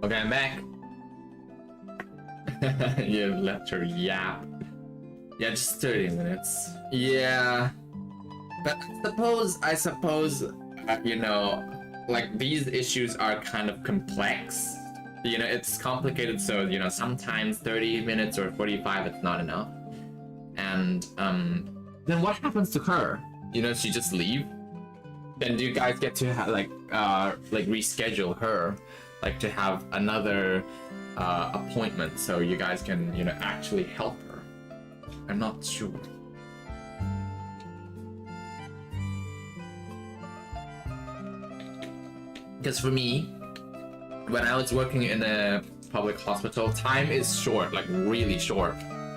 Okay, I'm back. You left her yap. Yeah, just 30 minutes. Yeah. But I suppose, you know, like these issues are kind of complex. You know, it's complicated, so, you know, sometimes 30 minutes or 45, it's not enough. And, then what happens to her? You know, she just leave? Then do you guys get to like reschedule her, like to have another appointment so you guys can, you know, actually help her? I'm not sure. Because for me, when I was working in a public hospital, time is short, like really short.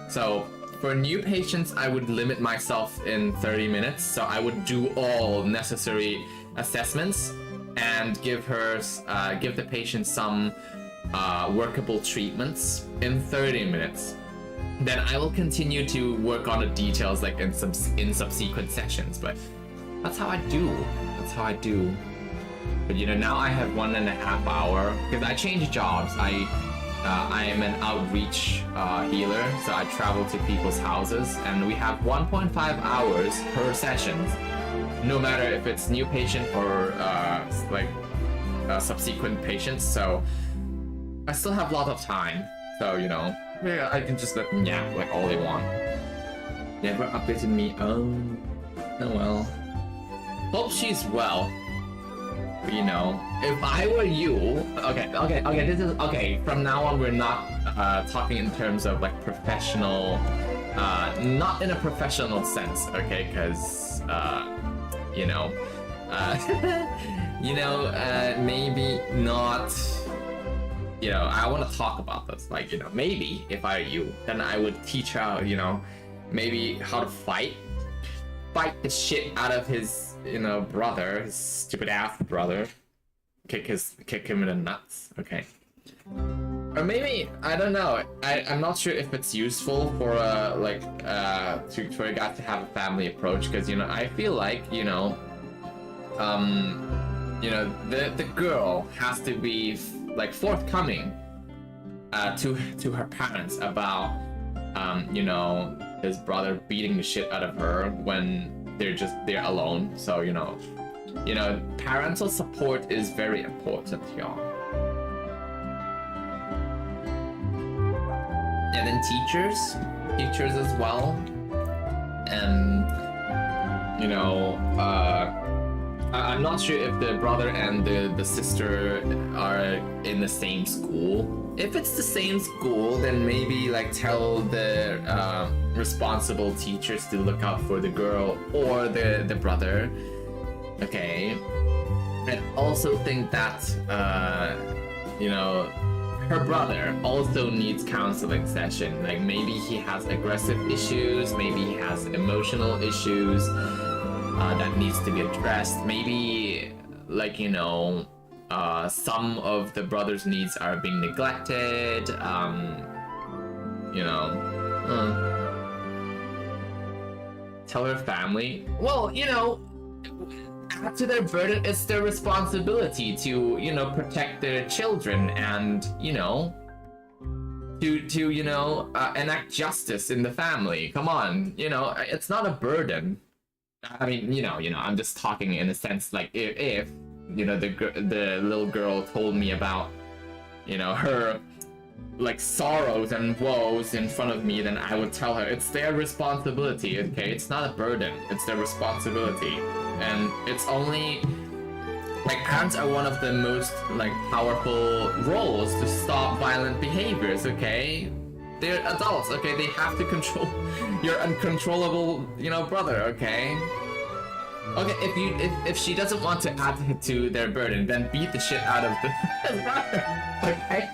So for new patients, I would limit myself in 30 minutes. So I would do all necessary assessments and give the patient some workable treatments in 30 minutes. Then I will continue to work on the details like in subsequent sessions. But that's how I do. That's how I do. But you know, now I have 1.5 hours because I changed jobs. I am an outreach healer, so I travel to people's houses, and we have 1.5 hours per session, no matter if it's new patient or subsequent patients. So I still have a lot of time. So you know, yeah, I can just let them yap like all they want. Never updated me. Oh well. Hope she's well. You know, if I were you, okay, this is, okay, from now on we're not talking in terms of like professional, not in a professional sense, okay, because, you know, maybe not, you know, I want to talk about this, like, you know, maybe if I were you, then I would teach her, you know, maybe how to fight the shit out of his, you know, brother, his stupid ass brother, kick him in the nuts. Okay, or maybe I don't know. I'm not sure if it's useful for for a guy to have a family approach, because you know I feel like you know the girl has to be like forthcoming to her parents about you know, his brother beating the shit out of her when they're alone. So you know, parental support is very important, y'all. And then teachers as well. And you know, I'm not sure if the brother and the sister are in the same school. If it's the same school, then maybe like tell the responsible teachers to look out for the girl or the brother. Okay. I also think that you know, her brother also needs counseling session. Like maybe he has aggressive issues, maybe he has emotional issues that needs to be addressed. Maybe like, you know, some of the brother's needs are being neglected. You know, tell her family. Well, you know, add to their burden, it's their responsibility to, you know, protect their children and, you know, to you know, enact justice in the family. Come on, you know, it's not a burden. I mean, you know, I'm just talking in a sense like if you know, the little girl told me about, you know, her like sorrows and woes in front of me, then I would tell her it's their responsibility. Okay, it's not a burden, it's their responsibility. And it's only like parents are one of the most like powerful roles to stop violent behaviors. Okay, they're adults. Okay, they have to control your uncontrollable, you know, brother. Okay. Okay, if she doesn't want to add to their burden, then beat the shit out of the brother. Okay.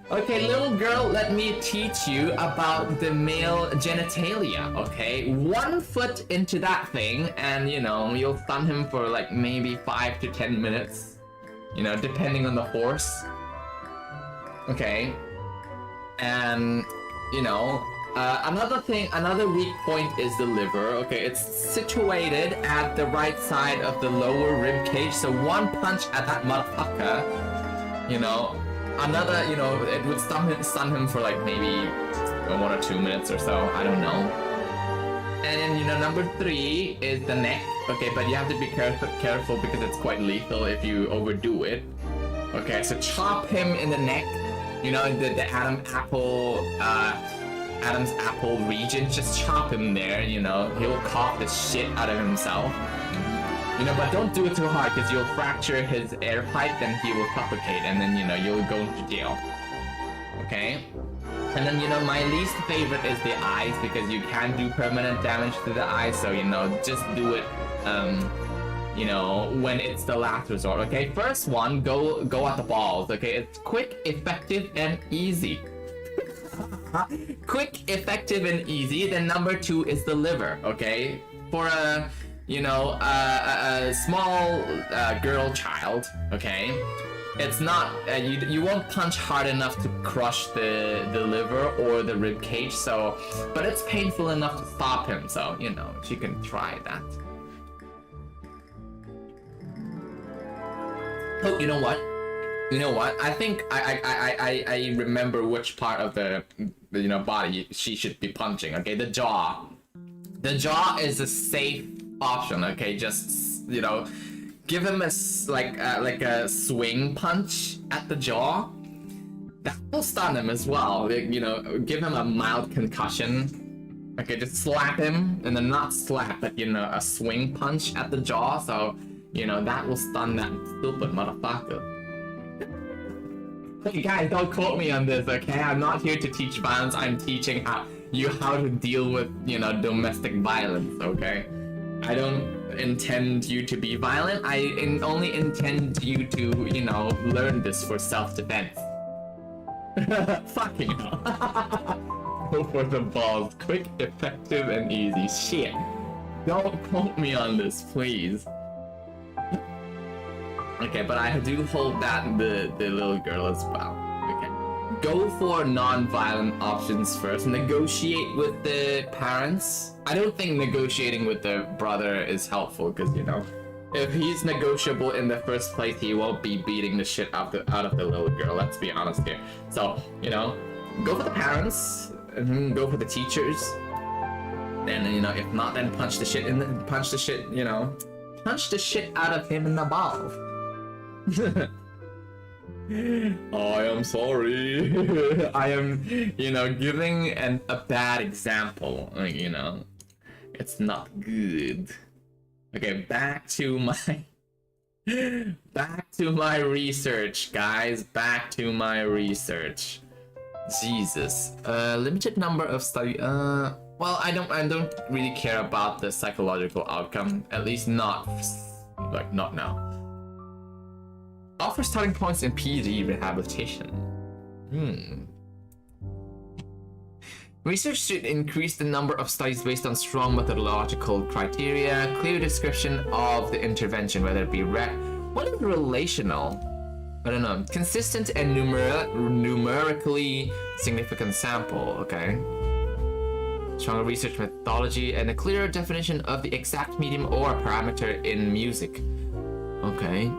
Okay, little girl, let me teach you about the male genitalia, okay? 1 foot into that thing, and, you know, you'll stun him for, like, maybe 5 to 10 minutes. You know, depending on the horse. Okay? And, you know, another weak point is the liver. Okay, it's situated at the right side of the lower rib cage, so one punch at that motherfucker, you know, another, you know, it would stun him for like maybe 1 or 2 minutes or so. I don't know. And then, you know, number 3 is the neck. Okay, but you have to be careful because it's quite lethal if you overdo it. Okay, so chop him in the neck. You know, the Adam's apple region. Just chop him there. You know, he'll cough the shit out of himself. You know, but don't do it too hard because you'll fracture his air pipe and he will suffocate, and then, you know, you'll go into jail. Okay? And then, you know, my least favorite is the eyes because you can do permanent damage to the eyes, so, you know, just do it, you know, when it's the last resort. Okay, first one, go at the balls. Okay, it's quick, effective, and easy. Quick, effective, and easy. Then number 2 is the liver. Okay, for a, you know, a small girl child. Okay, it's not you won't punch hard enough to crush the liver or the rib cage. So, but it's painful enough to stop him. So, you know, she can try that. Oh, you know what? You know what? I think I remember which part of the you know, body she should be punching. Okay, the jaw. The jaw is a safe option. Okay, just, you know, give him a like a swing punch at the jaw. That will stun him as well. You know, give him a mild concussion. Okay, just slap him, and then not slap, but, you know, a swing punch at the jaw. So, you know, that will stun that stupid motherfucker. Hey guys, don't quote me on this, okay? I'm not here to teach violence. I'm teaching you how to deal with, you know, domestic violence, okay? I don't intend you to be violent. I only intend you to, you know, learn this for self-defense. Fucking hell. Go for the balls. Quick, effective, and easy. Shit. Don't quote me on this, please. Okay, but I do hold that the little girl as well. Okay. Go for non-violent options first. Negotiate with the parents. I don't think negotiating with the brother is helpful because, you know, if he's negotiable in the first place, he won't be beating the shit out of the little girl. Let's be honest here. So, you know, go for the parents, and go for the teachers. Then, you know, if not, then punch the shit, you know, punch the shit out of him in the balls. I am sorry. I am, you know, giving a bad example. You know, it's not good. Okay, back to my research, guys. Back to my research. Jesus. Limited number of study. Well, I don't really care about the psychological outcome. At least not now. Offer starting points in PD rehabilitation. Research should increase the number of studies based on strong methodological criteria, clear description of the intervention, whether it be what is relational? I don't know. Consistent and numerically significant sample, okay? Stronger research methodology and a clearer definition of the exact medium or parameter in music. Okay.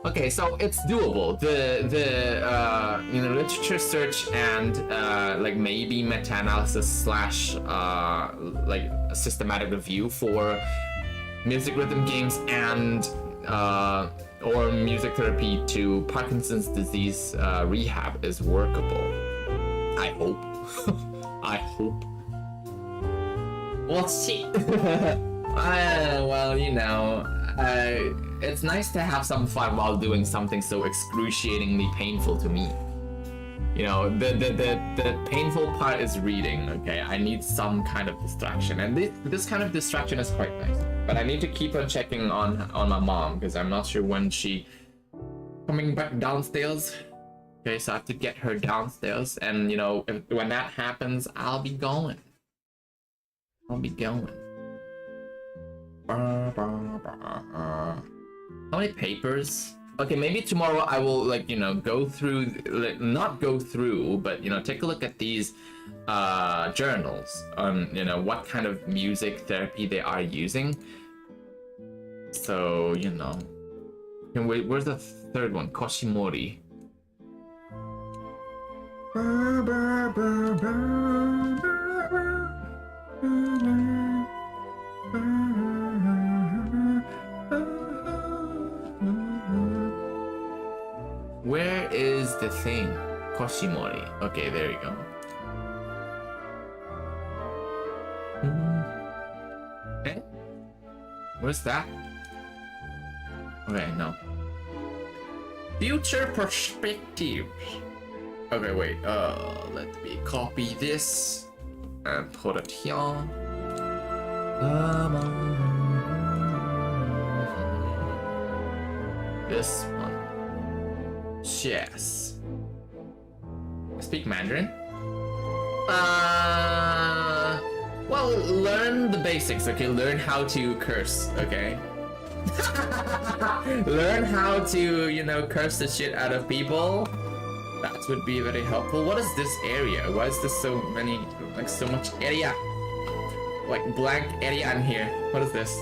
Okay, so it's doable. The you know, literature search and like maybe meta-analysis slash like a systematic review for music rhythm games and or music therapy to Parkinson's disease rehab is workable. I hope. I hope. Well, shit. Well, you know. It's nice to have some fun while doing something so excruciatingly painful to me. You know, the painful part is reading, okay? I need some kind of distraction, and this kind of distraction is quite nice. But I need to keep on checking on my mom, because I'm not sure when she coming back downstairs. Okay, so I have to get her downstairs, and, you know, when that happens, I'll be going. How many papers? Okay, maybe tomorrow I will, like, you know, go through, not go through, but, you know, take a look at these journals on, you know, what kind of music therapy they are using. So, you know, And wait, where's the third one? Koshimori. Where is the thing? Koshimori. Okay, there you go. Okay. Where's that? Okay, no. Future perspectives. Okay, wait. Let me copy this and put it here. This one. Yes. Speak Mandarin? Well, learn the basics, okay? Learn how to curse, okay? Learn how to, you know, curse the shit out of people. That would be very helpful. What is this area? Why is there so many, like so much area? Like blank area in here. What is this?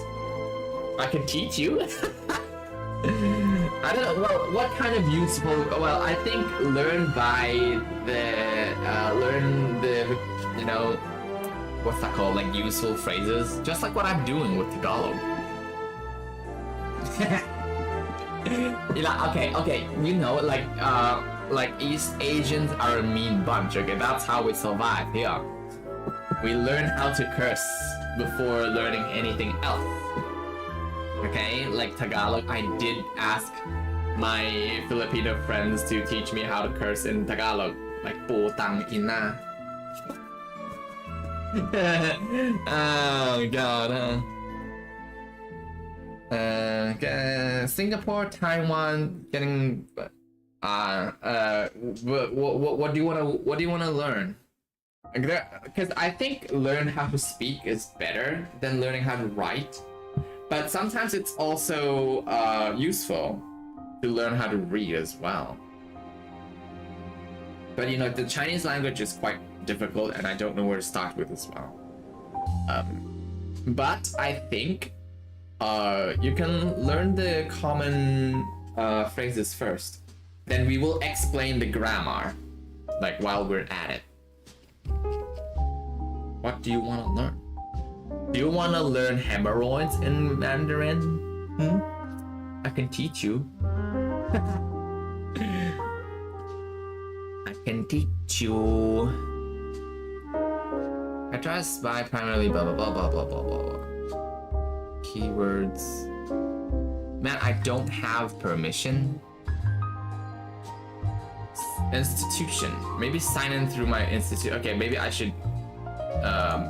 I can teach you? I don't know, well, what kind of useful, well, I think learn by you know, what's that called, like useful phrases? Just like what I'm doing with Tagalog. Okay, you know, like East Asians are a mean bunch, okay? That's how we survive here. We learn how to curse before learning anything else. Okay, like Tagalog, I did ask my Filipino friends to teach me how to curse in Tagalog, like putang ina. Oh god. Singapore, Taiwan, getting. What do you wanna learn? Because I think learn how to speak is better than learning how to write. But sometimes it's also useful to learn how to read as well. But you know, the Chinese language is quite difficult and I don't know where to start with as well. But I think you can learn the common phrases first. Then we will explain the grammar, like while we're at it. What do you want to learn? Do you want to learn hemorrhoids in Mandarin? I can teach you. I can teach you. I try to spy primarily blah blah blah blah blah blah blah. Keywords. Man, I don't have permission. Institution. Maybe sign in through my institute. Okay, maybe I should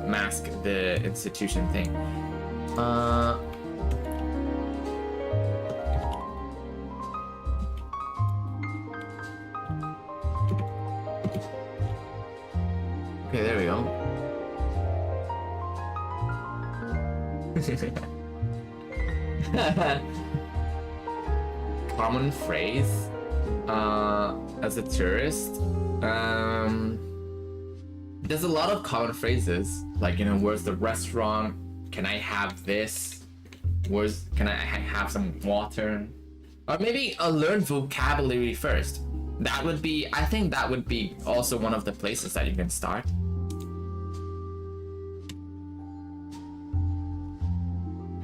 mask the institution thing. Okay, there we go. Common phrase as a tourist. There's a lot of common phrases, like, you know, where's the restaurant? Can I have this? Can I have some water? Or maybe learn vocabulary first. That would be, I think that would be also one of the places that you can start.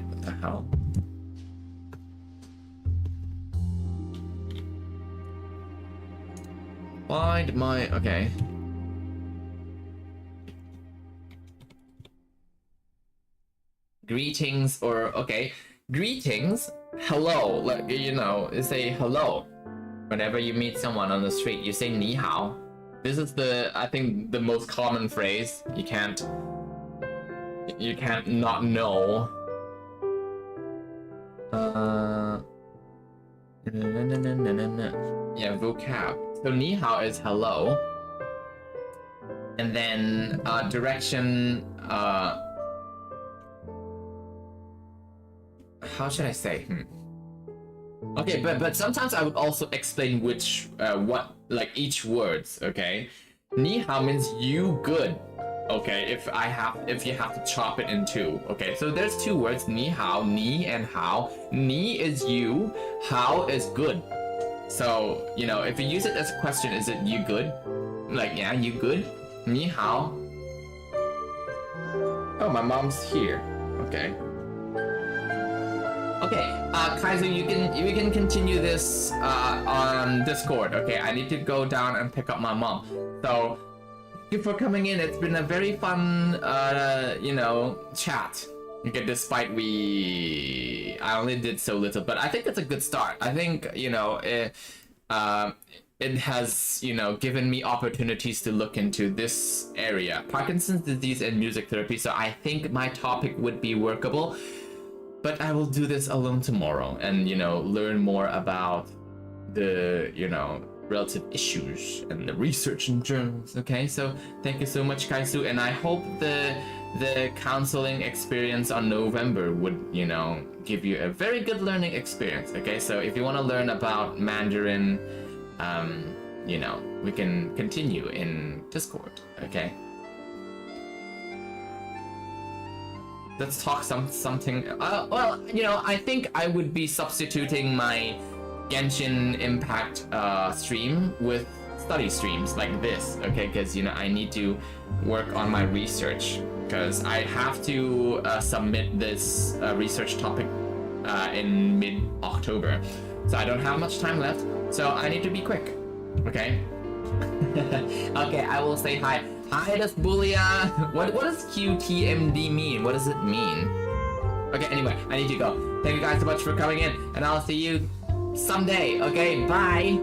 What the hell? Find my, okay. Greetings, or okay, greetings, hello, like, you know, say hello. Whenever you meet someone on the street, you say ni hao. This is I think the most common phrase. You can't not know. Yeah, vocab. So ni hao is hello. And then direction, how should I say? Okay, but sometimes I would also explain which what, like each words, okay? Ni hao means you good. Okay, if you have to chop it in two. Okay, so there's two words, ni hao, ni and how. Ni is you, how is good. So, you know, if you use it as a question, is it you good? Like, yeah, you good? Ni hao. Oh, my mom's here. Okay. Okay, Kaiser, you can continue this on Discord. Okay, I need to go down and pick up my mom. So, thank you for coming in. It's been a very fun, you know, chat. Okay, despite I only did so little, but I think it's a good start. I think, you know, it has, you know, given me opportunities to look into this area, Parkinson's disease and music therapy. So I think my topic would be workable. But I will do this alone tomorrow and, you know, learn more about the, you know, relative issues and the research and journals. Okay, so thank you so much, Kaisu, and I hope the counseling experience on November would, you know, give you a very good learning experience. Okay, so if you want to learn about Mandarin, you know, we can continue in Discord. Okay. Let's talk something. Well, you know, I think I would be substituting my Genshin Impact stream with study streams like this, okay? Because, you know, I need to work on my research because I have to submit this research topic in mid-October. So I don't have much time left, so I need to be quick, okay? Okay, I will say hi. Hi, that's Boolia. What does QTMD mean? What does it mean? Okay, anyway, I need to go. Thank you guys so much for coming in, and I'll see you someday. Okay, bye.